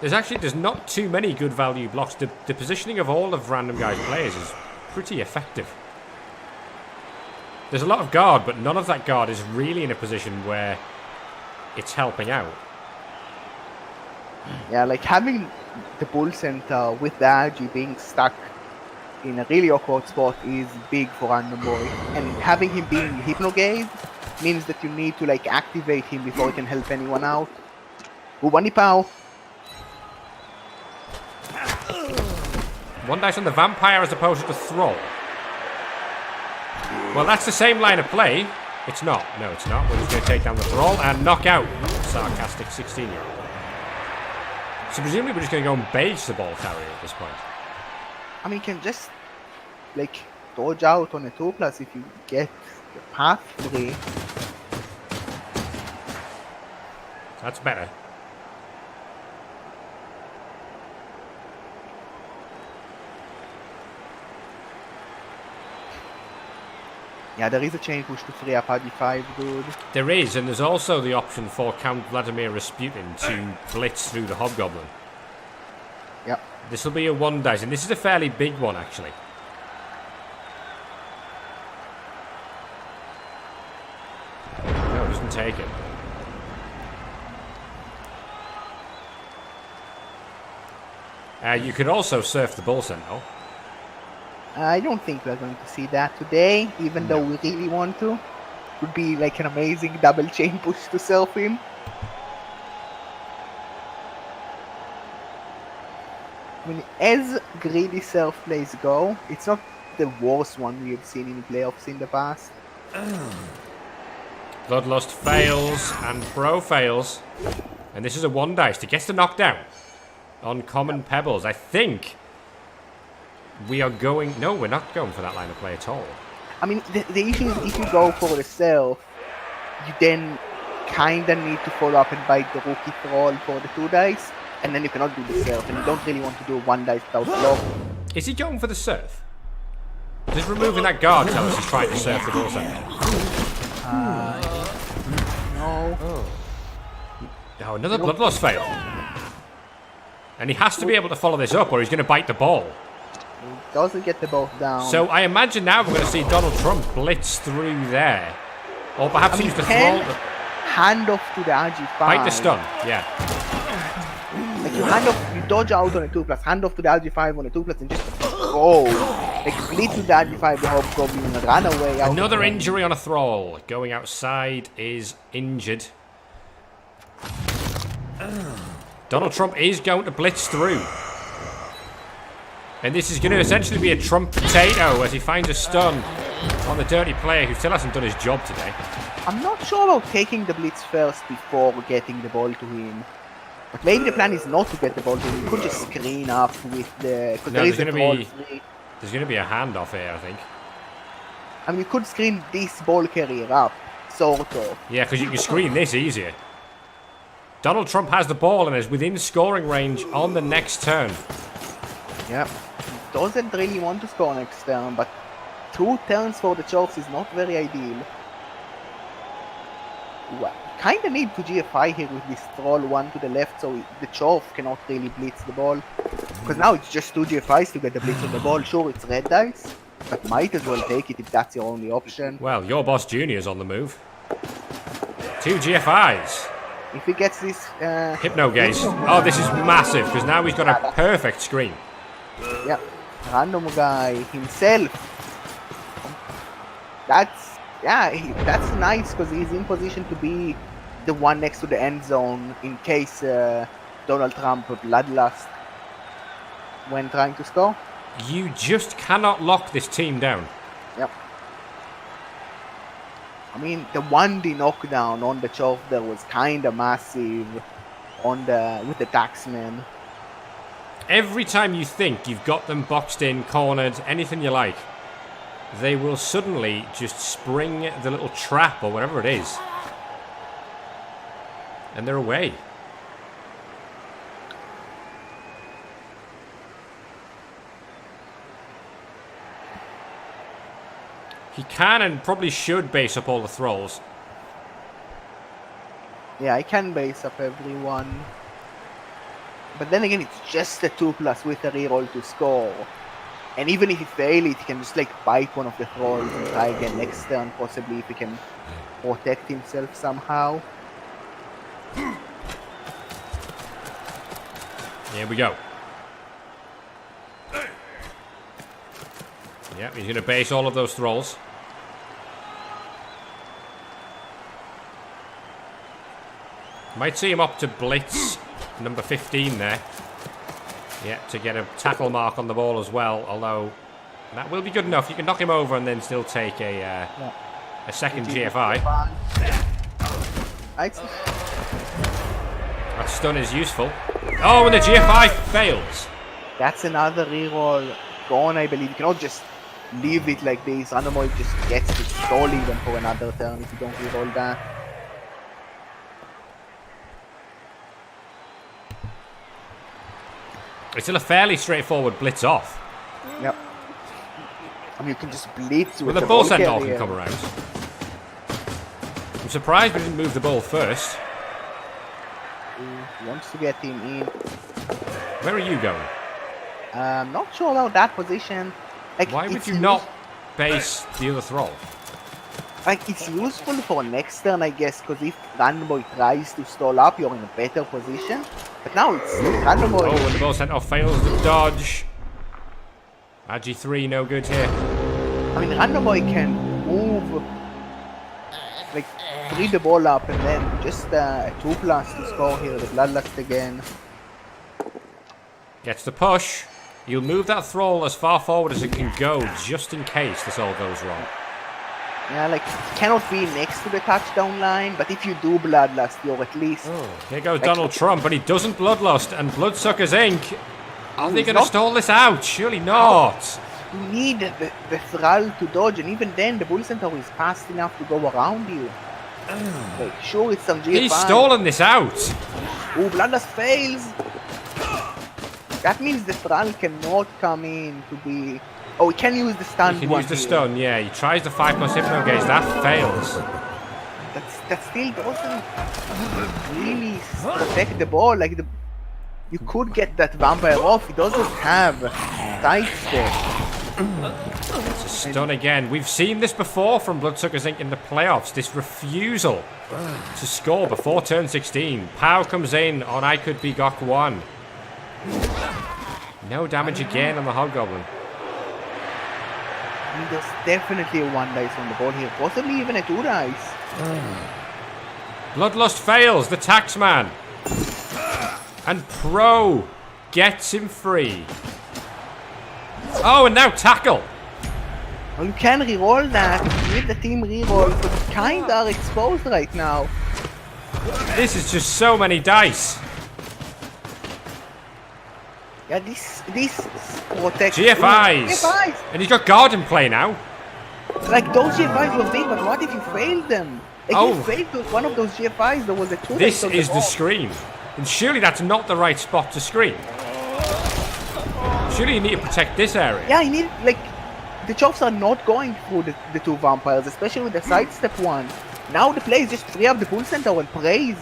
There's not too many good value blocks. The positioning of all of Random Guy's players is pretty effective. There's a lot of guard, but none of that guard is really in a position where it's helping out. Yeah, like having the Bull Centaur with the RG being stuck in a really awkward spot is big for Random Boy. And having him being Hypno-Gaze means that you need to like activate him before he can help anyone out. Ubani Pow. One dice on the vampire as opposed to the Thrall. Well, that's the same line of play. It's not. No, it's not. We're just going to take down the Thrall and knock out sarcastic 16-year-old. So presumably we're just going to go and base the ball carrier at this point. I mean, you can just like dodge out on a 2+ if you get the path 3. That's better. Yeah, there is a chain push to free up RG5, dude. There is, and there's also the option for Count Vladimir Rasputin to blitz through the Hobgoblin. Yep. This will be a 1 dice, and this is a fairly big one, actually. No, it doesn't take it. You could also surf the Bull Sentinel. I don't think we're going to see that today, even though we really want to. Would be like an amazing double chain push to self him. I mean, as greedy self plays go, it's not the worst one we have seen in playoffs in the past. Bloodlust fails and Bro fails. And this is a 1 dice to get the knockdown on common pebbles. I think we are going... No, we're not going for that line of play at all. I mean, the issue is if you go for the self, you then kind of need to follow up and bite the rookie Thrall for the 2 dice, and then you cannot do the self, and you don't really want to do 1 dice without block. Is he going for the surf? Does removing that guard tell us he's trying to surf the Bull Sentinel? No. Oh, another Bloodlust fail. And he has to be able to follow this up or he's going to bite the ball. He doesn't get the both down. So I imagine now we're going to see Donald Trump blitz through there. Or perhaps use the Thrall. Hand off to the RG5. Bite the stun, yeah. Like you hand off, you dodge out on a 2+, hand off to the RG5 on a 2+, and just go. Like blitz with the RG5, the Hobgoblin, and run away out. Another injury on a Thrall. Going outside is injured. Donald Trump is going to blitz through. And this is going to essentially be a Trump potato as he finds a stun on the dirty player who still hasn't done his job today. I'm not sure about taking the blitz first before getting the ball to him. But maybe the plan is not to get the ball to him. You could just screen up with the... No, there's going to be a handoff here, I think. I mean, you could screen this ball carrier up, sort of. Yeah, because you can screen this easier. Donald Trump has the ball and is within scoring range on the next turn. Yep. He doesn't really want to score next turn, but 2 turns for the Chorfs is not very ideal. Well, kind of need to GFI here with this Thrall 1 to the left, so the Chorf cannot really blitz the ball. Because now it's just 2 GFIs to get the blitz on the ball. Sure, it's red dice, but might as well take it if that's your only option. Well, your boss Junior's on the move. 2 GFIs. If he gets this... Hypno Gaze. Oh, this is massive, because now he's got a perfect screen. Yeah, random guy himself. That's that's nice because he's in position to be the one next to the end zone in case Donald Trump bloodlust when trying to score. You just cannot lock this team down. Yep. I mean, the 1D knockdown on the Chorf there was kind of massive on with the Taxman. Every time you think you've got them boxed in, cornered, anything you like, they will suddenly just spring the little trap or whatever it is. And they're away. He can and probably should base up all the Thralls. Yeah, I can base up everyone. But then again, it's just a 2+ with a reroll to score. And even if he fails it, he can just like bite one of the Thralls and try again next turn, possibly if he can protect himself somehow. Here we go. Yep, he's going to base all of those Thralls. Might see him up to blitz number 15 there. Yeah, to get a tackle mark on the ball as well, although that will be good enough. You can knock him over and then still take a second GFI. That stun is useful. Oh, and the GFI fails. That's another reroll gone, I believe. You cannot just leave it like this. Randomoid just gets to stall even for another turn if you don't reroll that. It's still a fairly straightforward blitz off. Yep. I mean, you can just blitz with the Bull Sentinel can come around. I'm surprised we didn't move the ball first. He wants to get him in. Where are you going? Not sure about that position. Like, why would you not base the other Thrall? Like, it's useful for next turn, I guess, because if Random Boy tries to stall up, you're in a better position. But now it's Random Boy. Oh, and the ball sent off fails the dodge. Agi3, no good here. I mean, Random Boy can move, like, free the ball up and then just a 2+ to score here, the Bloodlust again. Gets the push. You'll move that Thrall as far forward as it can go, just in case this all goes wrong. Yeah, like, it cannot be next to the touchdown line, but if you do Bloodlust, you're at least... Here goes Donald Trump, but he doesn't Bloodlust, and Bloodsuckers Inc. Are they going to stall this out? Surely not. You need the Thrall to dodge, and even then, the Bull Centaur is fast enough to go around you. Like, sure, it's some GFI. He's stalling this out. Oh, Bloodlust fails. That means the Thrall cannot come in to be... Oh, he can use the stun. He can use the stun, yeah. He tries the 5+ Hypno Gaze. That fails. That still doesn't really protect the ball. Like, you could get that vampire off. He doesn't have sidestep. It's a stun again. We've seen this before from Bloodsuckers Inc. in the playoffs. This refusal to score before turn 16. Pow comes in on I Could Be Gok 1. No damage again on the Hobgoblin. I mean, there's definitely a 1 dice on the board here. Possibly even a 2 dice. Bloodlust fails. The Taxman. And Pro gets him free. Oh, and now tackle. Well, you can reroll that. With the team reroll, but kind are exposed right now. This is just so many dice. Yeah, this protects... GFIs. And he's got guard in play now. Like, those GFIs were big, but what if you failed them? Like, you failed one of those GFIs, there was a 2 This is the scream. And surely that's not the right spot to scream. Surely you need to protect this area. Yeah, you need, like, the chops are not going through the 2 vampires, especially with the sidestep one. Now the play is just free up the Bull Centaur and pray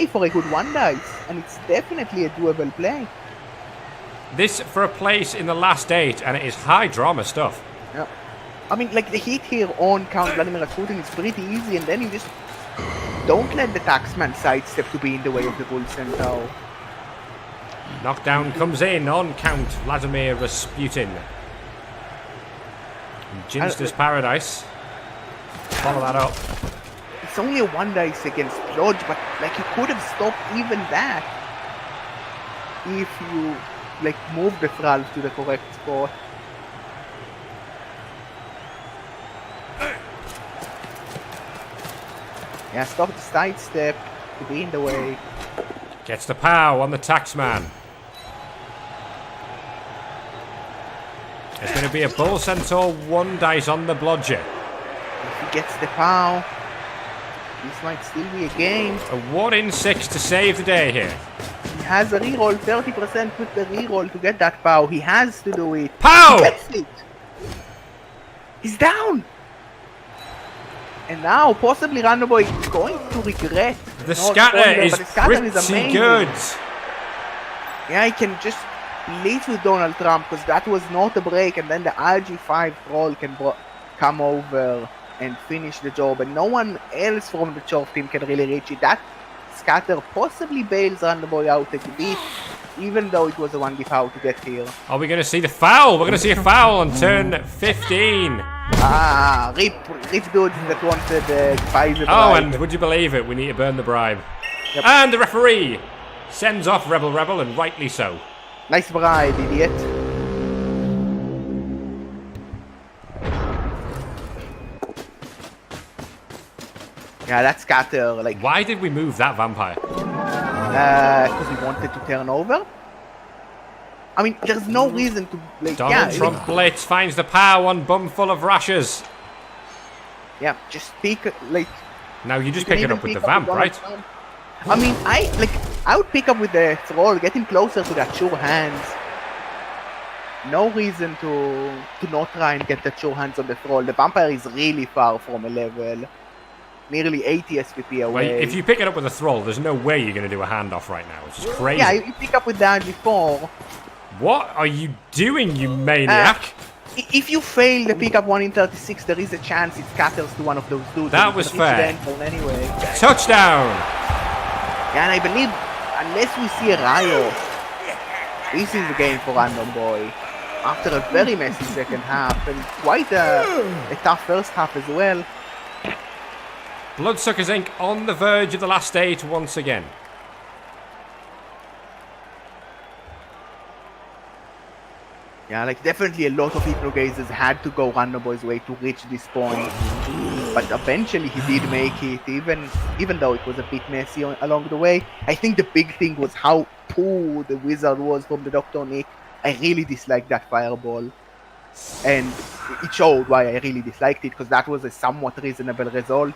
for a good 1 dice. And it's definitely a doable play. This for a place in the last 8, and it is high drama stuff. Yeah. I mean, like, the hit here on Count Vladimir Rasputin is pretty easy, and then you just don't let the Taxman sidestep to be in the way of the Bull Centaur. Knockdown comes in on Count Vladimir Rasputin. Ginster's Paradise. Follow that up. It's only a 1 dice against Lodge, but, like, you could have stopped even that if you, like, move the Thrall to the correct spot. Yeah, stop the sidestep to be in the way. Gets the pow on the Taxman. It's going to be a Bull Centaur 1 dice on the Blodger. If he gets the pow, this might still be a game. A 1 in 6 to save the day here. He has a reroll, 30% with the reroll to get that pow. He has to do it. Pow! He gets it! He's down! And now, possibly Random Boy is going to regret. The scatter is pretty good. Yeah, he can just lead with Donald Trump because that was not a break, and then the RG5 Thrall can come over and finish the job, and no one else from the Chorf team can really reach it. That scatter possibly bails Random Boy out a bit, even though it was a 1 foul to get here. Are we going to see the foul? We're going to see a foul on turn 15. Ah, rip dudes that wanted buy the bribe. Oh, and would you believe it? We need to burn the bribe. Yep. And the referee sends off REBBL, and rightly so. Nice bribe, idiot. Yeah, that scatter, like... Why did we move that vampire? Because we wanted to turn over. I mean, there's no reason to... Like, Donald Trump Blitz finds the power on bum full of rashes. Yeah, just pick, like... Now you just pick it up with the vamp, right? I mean, I would pick up with the Thrall, get him closer to that sure hands. No reason to not try and get that sure hands on the Thrall. The vampire is really far from a level. Nearly 80 SVP away. Well, if you pick it up with a Thrall, there's no way you're going to do a handoff right now. It's just crazy. Yeah, you pick up with that before. What are you doing, you maniac? If you fail the pickup 1 in 36, there is a chance it scatters to one of those dudes. That was fair. Anyway. Touchdown! Yeah, and I believe, unless we see a riot, this is the game for Random Boy. After a very messy second half, and quite a tough first half as well. Bloodsuckers Inc. on the verge of the last 8 once again. Yeah, like definitely a lot of hypnogazers had to go Random Boy's way to reach this point. But eventually he did make it, even though it was a bit messy along the way. I think the big thing was how poor the wizard was from the TheDrNick. I really disliked that fireball. And it showed why I really disliked it, because that was a somewhat reasonable result.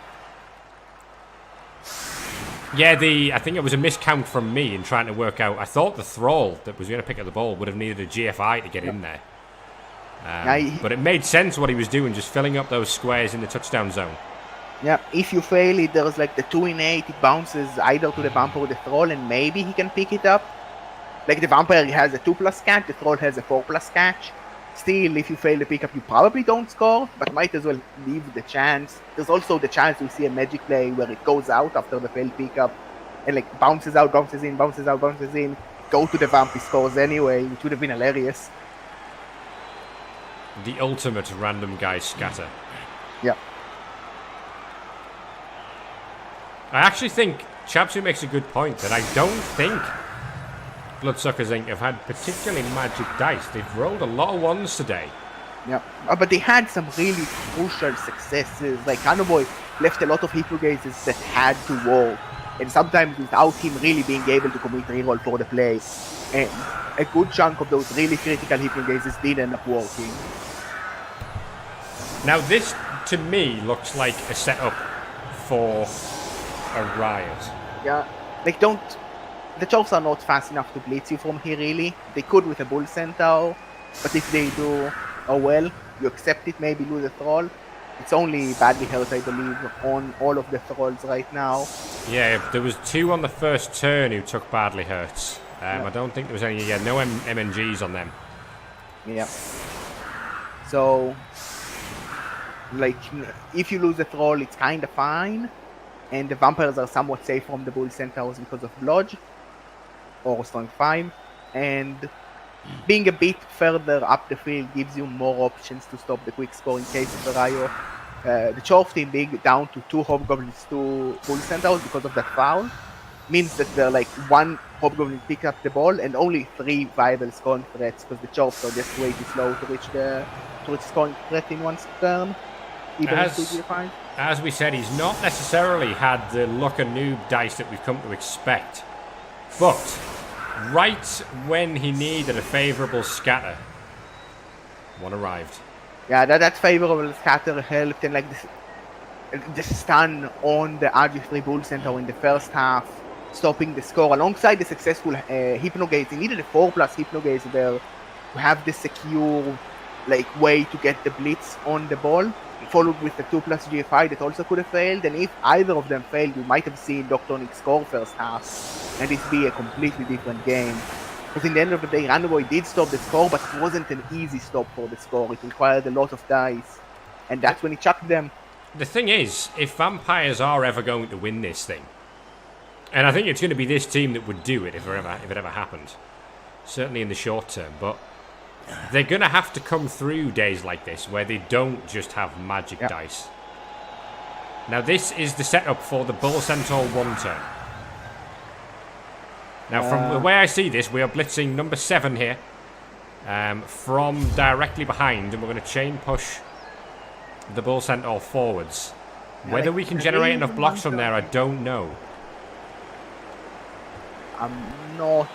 Yeah, I think it was a miscount from me in trying to work out. I thought the Thrall that was going to pick up the ball would have needed a GFI to get in there. But it made sense what he was doing, just filling up those squares in the touchdown zone. Yeah, if you fail it, there's like the 2 in 8, it bounces either to the Vampire or the Thrall, and maybe he can pick it up. Like the Vampire has a 2+ catch, the Thrall has a 4+ catch. Still, if you fail the pickup, you probably don't score, but might as well leave the chance. There's also the chance we see a magic play where it goes out after the failed pickup and like bounces out, bounces in, bounces out, bounces in, go to the Vamp, he scores anyway, which would have been hilarious. The ultimate random guy scatter. Yeah. I actually think Chapsu makes a good point that I don't think Bloodsuckers Inc. have had particularly magic dice. They've rolled a lot of ones today. Yeah, but they had some really crucial successes. Like Boy left a lot of hypnogazers that had to work, and sometimes without him really being able to commit reroll for the play. And a good chunk of those really critical hypnogazers did end up working. Now this, to me, looks like a setup for a riot. Yeah, like the Chorfs are not fast enough to blitz you from here really. They could with a Bull Centaur, but if they do, oh well, you accept it, maybe lose a Thrall. It's only badly hurt, I believe, on all of the Thralls right now. Yeah, there was 2 on the first turn who took badly hurts. I don't think there was any, no MNGs on them. Yeah. So, like, if you lose a Thrall, it's kind of fine. And the Vampires are somewhat safe from the Bull Centaurs because of Blodge. Or Strong 5. And being a bit further up the field gives you more options to stop the quick score in case of a riot. The Chorf team being down to 2 Hobgoblins, 2 Bull Centaurs because of that foul means that they're like 1 Hobgoblin pick up the ball and only 3 viable scoring threats, because the Chorfs are just way too slow to reach scoring threat in 1 turn. Even as we said, he's not necessarily had the luck and noob dice that we've come to expect. But right when he needed a favourable scatter, one arrived. Yeah, that favourable scatter helped, and like the stun on the RG3 Bull Centaur in the first half, stopping the score alongside the successful Hypnogaze. He needed a 4+ Hypnogaze there to have the secure like way to get the blitz on the ball, followed with the 2+ GFI that also could have failed. And if either of them failed, you might have seen TheDrNick score first half, and it'd be a completely different game. Because in the end of the day, Random Boy did stop the score, but it wasn't an easy stop for the score. It required a lot of dice, and that's when he chucked them. The thing is, if Vampires are ever going to win this thing, and I think it's going to be this team that would do it if it ever happened, certainly in the short term, but they're going to have to come through days like this where they don't just have magic dice. Now this is the setup for the Bull Centaur 1 turn. Now from the way I see this, we are blitzing number 7 here from directly behind, and we're going to chain push the Bull Centaur forwards. Whether we can generate enough blocks from there, I don't know. I'm not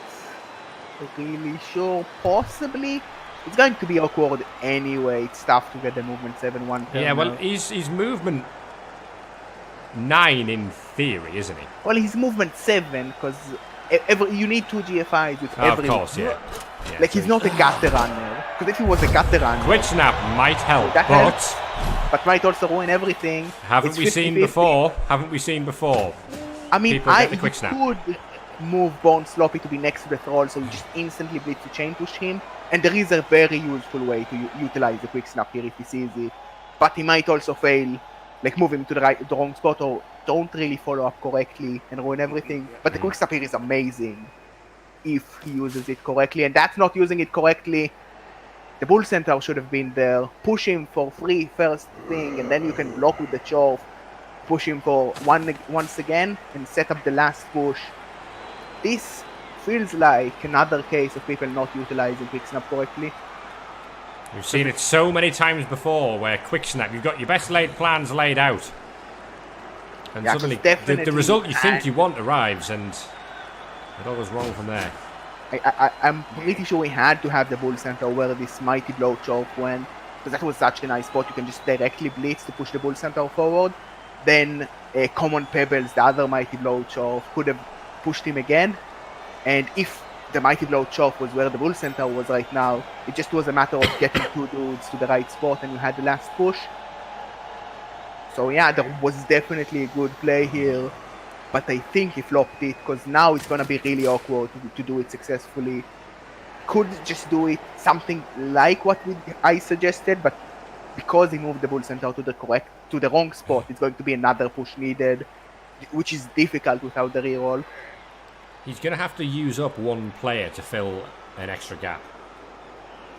really sure. Possibly. It's going to be awkward anyway. It's tough to get the movement 7-1. Yeah, well, he's movement 9 in theory, isn't he? Well, he's movement 7 because you need 2 GFIs with every. Of course, yeah. Like he's not a gutter runner. Because if he was a gutter runner, Quick Snap might help, but might also ruin everything. Haven't we seen before? Haven't we seen before? I mean, the quick snap. Could move Bone Sloppy to be next to the Thrall, so you just instantly blitz to chain push him, And there is a very useful way to utilize the quick snap here if he sees it. But he might also fail, like moving to the wrong spot, or don't really follow up correctly and ruin everything. But the quick snap here is amazing if he uses it correctly, and that's not using it correctly. The Bull Centaur should have been there. Push him for free first thing, and then you can block with the Chorf. Push him for once again, and set up the last push. This feels like another case of people not utilizing quick snap correctly. We've seen it so many times before, where quick snap, you've got your best laid plans laid out, and Yeah, suddenly definitely the result you think you want arrives, and it all goes wrong from there. I'm pretty sure we had to have the Bull Centaur where this Mighty Blow Chorf went, because that was such a nice spot. You can just directly blitz to push the Bull Centaur forward. Then Common Pebbles, the other Mighty Blow Chorf, could have pushed him again. And if the Mighty Blow Chorf was where the Bull Centaur was right now, it just was a matter of getting two dudes to the right spot, and you had the last push. So yeah, there was definitely a good play here. But I think he flopped it, because now it's going to be really awkward to do it successfully. Could just do it something like what I suggested, but because he moved the Bull Centaur to the wrong spot, it's going to be another push needed, which is difficult without the reroll. He's going to have to use up one player to fill an extra gap.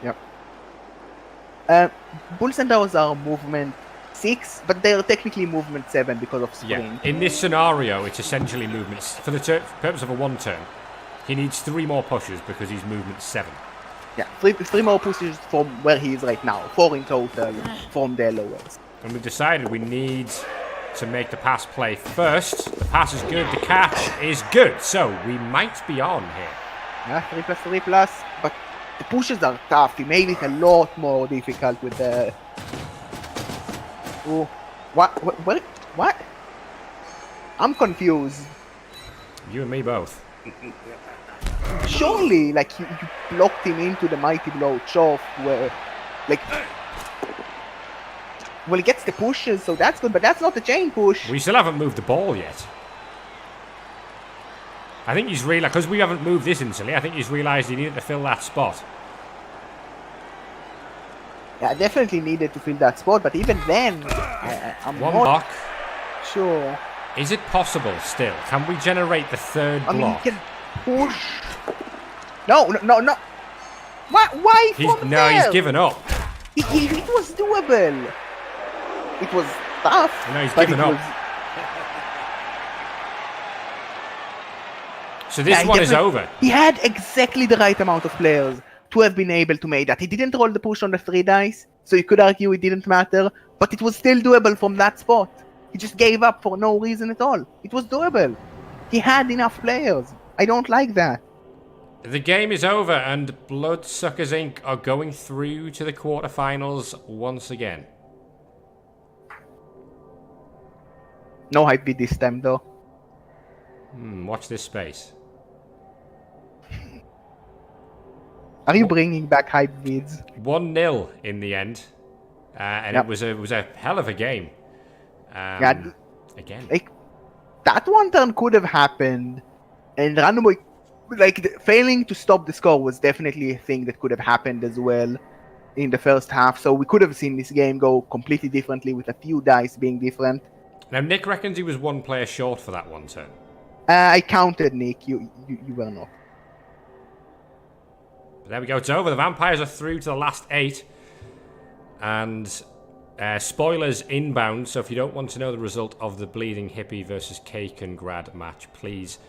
Yep. Bull Centaurs are movement 6, but they're technically movement 7 because of spring. Yeah. In this scenario, it's essentially movement. For the purpose of a one turn, he needs 3 more pushes because he's movement 7. Yeah, three more pushes from where he is right now. 4 in total from their lowest. And we've decided we need to make the pass play first. The pass is good, the catch is good. So we might be on here. Yeah, 3+3+, but the pushes are tough. He made it a lot more difficult with the... Oh, what? I'm confused. You and me both. Surely, like, you blocked him into the Mighty Blow Chorf where, like... Well, he gets the pushes, so that's good, but that's not the chain push. We still haven't moved the ball yet. I think he's realised, because we haven't moved this instantly, I think he's realised he needed to fill that spot. Yeah, I definitely needed to fill that spot, but even then, I'm One not block. sure. Is it possible still? Can we generate the third I mean, block? he can push. No. Why from No, there? he's given up. It was doable. It was tough. No, he's but given it up. was- So this Yeah, one is over. He had exactly the right amount of players to have been able to make that. He didn't roll the push on the 3 dice, so you could argue it didn't matter, but it was still doable from that spot. He just gave up for no reason at all. It was doable. He had enough players. I don't like that. The game is over, and Bloodsuckers Inc. are going through to the quarterfinals once again. No hype beat this time, though. Watch this space. Are you bringing back hype beads? 1-0 in the end, and Yep. it was a hell of a game. Yeah, Again. like that one turn could have happened, and Randomboy, like failing to stop the score was definitely a thing that could have happened as well in the first half. So we could have seen this game go completely differently with a few dice being different. Now Nick reckons he was 1 player short for that one turn. I counted, Nick. You were not. But there we go. It's over. The vampires are through to the last 8, and spoilers inbound. So if you don't want to know the result of the Bleeding Hippie versus Cake and Grad match, please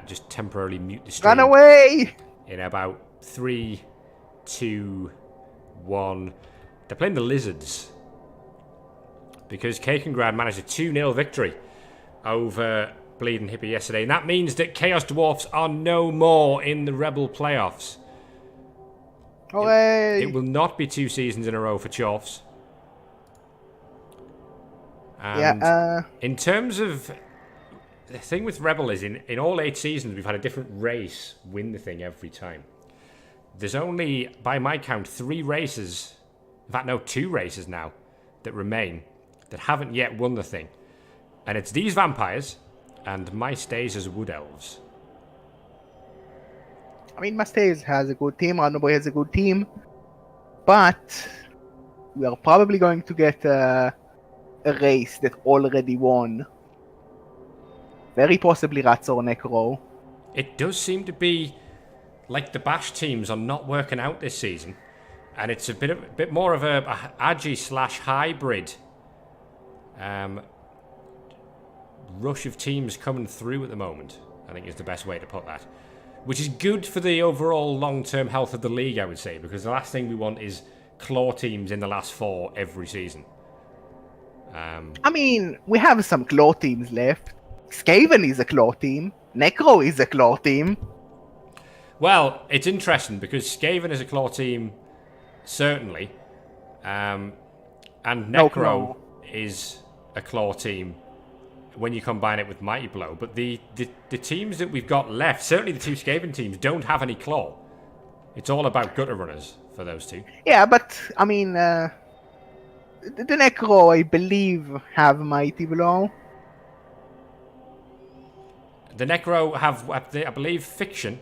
just temporarily mute the stream. Run away! In about 3, 2, 1. They're playing the Lizards, because Cake and Grad managed a 2-0 victory over Bleeding Hippie yesterday, and that means that Chaos Dwarfs are no more in the REBBL playoffs. Hooray! It will not be 2 seasons in a row for Chorfs. And Yeah. in terms of the thing with REBBL is in all 8 seasons we've had a different race win the thing every time. There's only, by my count, 3 races, in fact no, 2 races now that remain that haven't yet won the thing, and it's these vampires and my stays as wood elves. I mean, Masters has a good team, Randomboy has a good team, but we are probably going to get a race that already won. Very possibly Rats or Necro. It does seem to be like the Bash teams are not working out this season, and it's a bit more of a Agi/hybrid rush of teams coming through at the moment, I think is the best way to put that. Which is good for the overall long-term health of the league, I would say, because the last thing we want is claw teams in the last 4 every season. I mean, we have some claw teams left. Skaven is a claw team. Necro is a claw team. Well, it's interesting because Skaven is a claw team, certainly, and Necro is a claw team when you combine it with Mighty Blow. But the teams that we've got left, certainly the 2 Skaven teams, don't have any claw. It's all about gutter runners for those 2. Yeah, but I mean, the Necro, I believe, have Mighty Blow. The Necro have, I believe, Fiction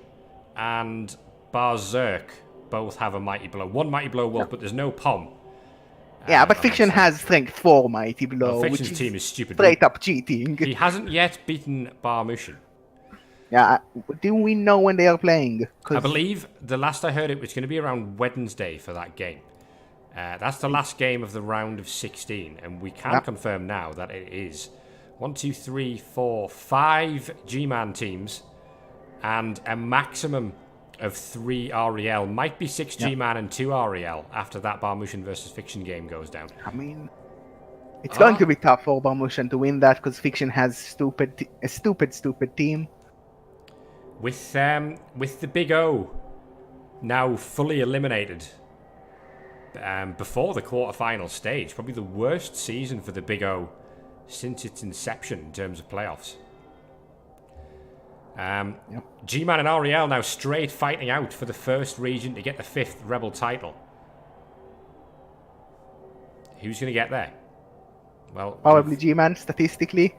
and Barzerk both have a Mighty Blow. One Mighty Blow wolf, but there's no Pom. Yeah, but Fiction has strength 4 Mighty Blow, Well, which Fiction's team is stupid. straight up cheating. He hasn't yet beaten Barmushan. Yeah, do we know when they are playing? I believe the last I heard it was going to be around Wednesday for that game. That's the last game of the round of 16, and we can confirm now that it is 5 G-Man teams and a maximum of 3 REL. Might be 6 G-Man and 2 REL after that Barmushan versus Fiction game goes down. I mean, it's going to be tough for Barmushan to win that because Fiction has a stupid team. With the Big O now fully eliminated before the quarterfinal stage, probably the worst season for the Big O since its inception in terms of playoffs. G-Man and REL now straight fighting out for the first region to get the 5th REBBL title. Who's going to get there? Well, Probably G-Man, statistically.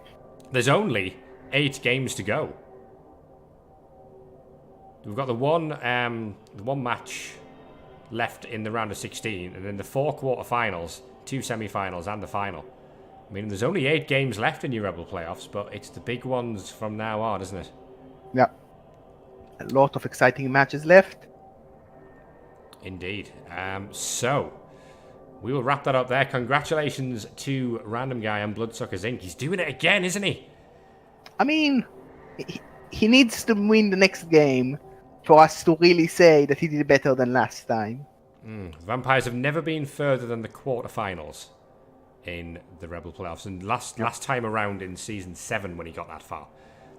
there's only 8 games to go. We've got the one match left in the round of 16, and then the 4 quarterfinals, 2 semi-finals, and the final. I mean, there's only 8 games left in your REBBL playoffs, but it's the big ones from now on, isn't it? Yeah. A lot of exciting matches left. Indeed. So, we will wrap that up there. Congratulations to Random Guy and Bloodsuckers Inc. He's doing it again, isn't he? I mean, he needs to win the next game for us to really say that he did better than last time. Vampires have never been further than the quarterfinals in the REBBL playoffs, and last time around in season 7 when he got that far,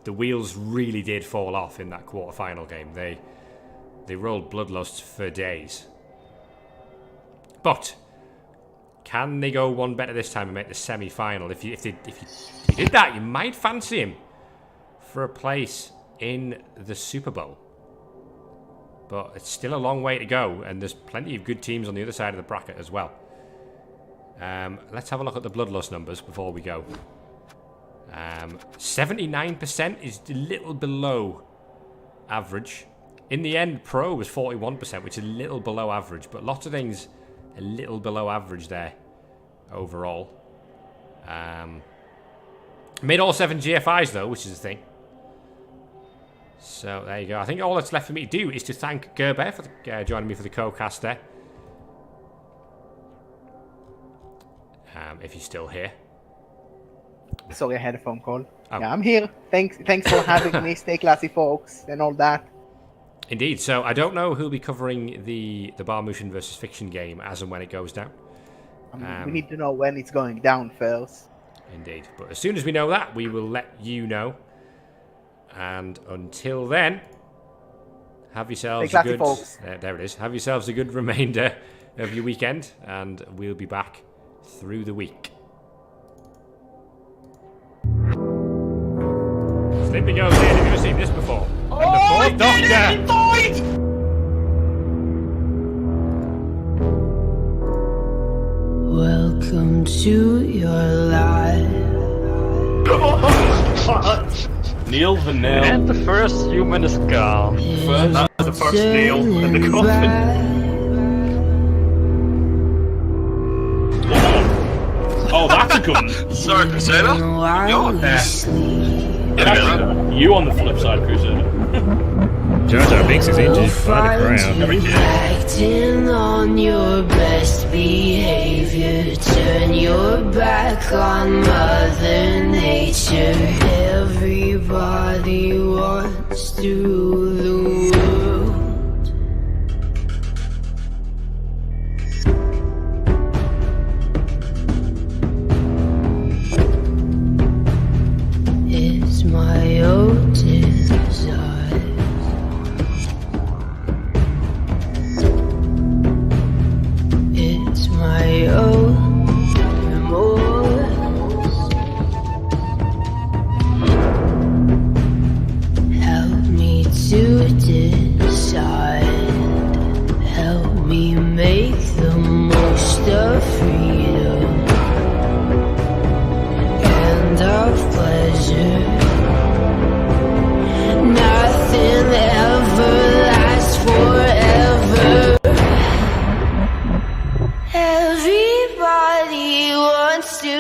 the wheels really did fall off in that quarterfinal game. They rolled bloodlust for days. But can they go one better this time and make the semi-final? If you did that, you might fancy him for a place in the Super Bowl. But it's still a long way to go, and there's plenty of good teams on the other side of the bracket as well. Let's have a look at the bloodlust numbers before we go. 79% is a little below average. In the end, Pro was 41%, which is a little below average, but lots of things a little below average there overall. Made all 7 GFIs though, which is the thing. So there you go. I think all that's left for me to do is to thank Gerbear for joining me for the co-cast there. If he's still here. Sorry, I had a phone call. Oh. Yeah, I'm here. Thanks for having me. Stay classy, folks, and all that. Indeed. So I don't know who'll be covering the Barmushan versus Fiction game as and when it goes down. We need to know when it's going down first. Indeed. But as soon as we know that, we will let you know. And until then, have yourselves Stay a classy, good... folks. There it is. Have yourselves a good remainder of your weekend, and we'll be back through the week. Sleepy Girls here. Have you ever seen this before? Oh, And the Fourth Doctor. Welcome to your life. Neil the nail. And the first human is gone. That was the first nail in the coffin. Oh, that's a gun. Sorry, Crusader. You on the flip side, Crusader. Jar Jar Binks is injured by the crowd. Acting on your best behavior. Turn your back on Mother Nature. Everybody wants to rule the world. It's my own desire. It's my own remorse. Help me to decide. Help me make the most of freedom and of pleasure. Nothing ever lasts forever. Everybody wants to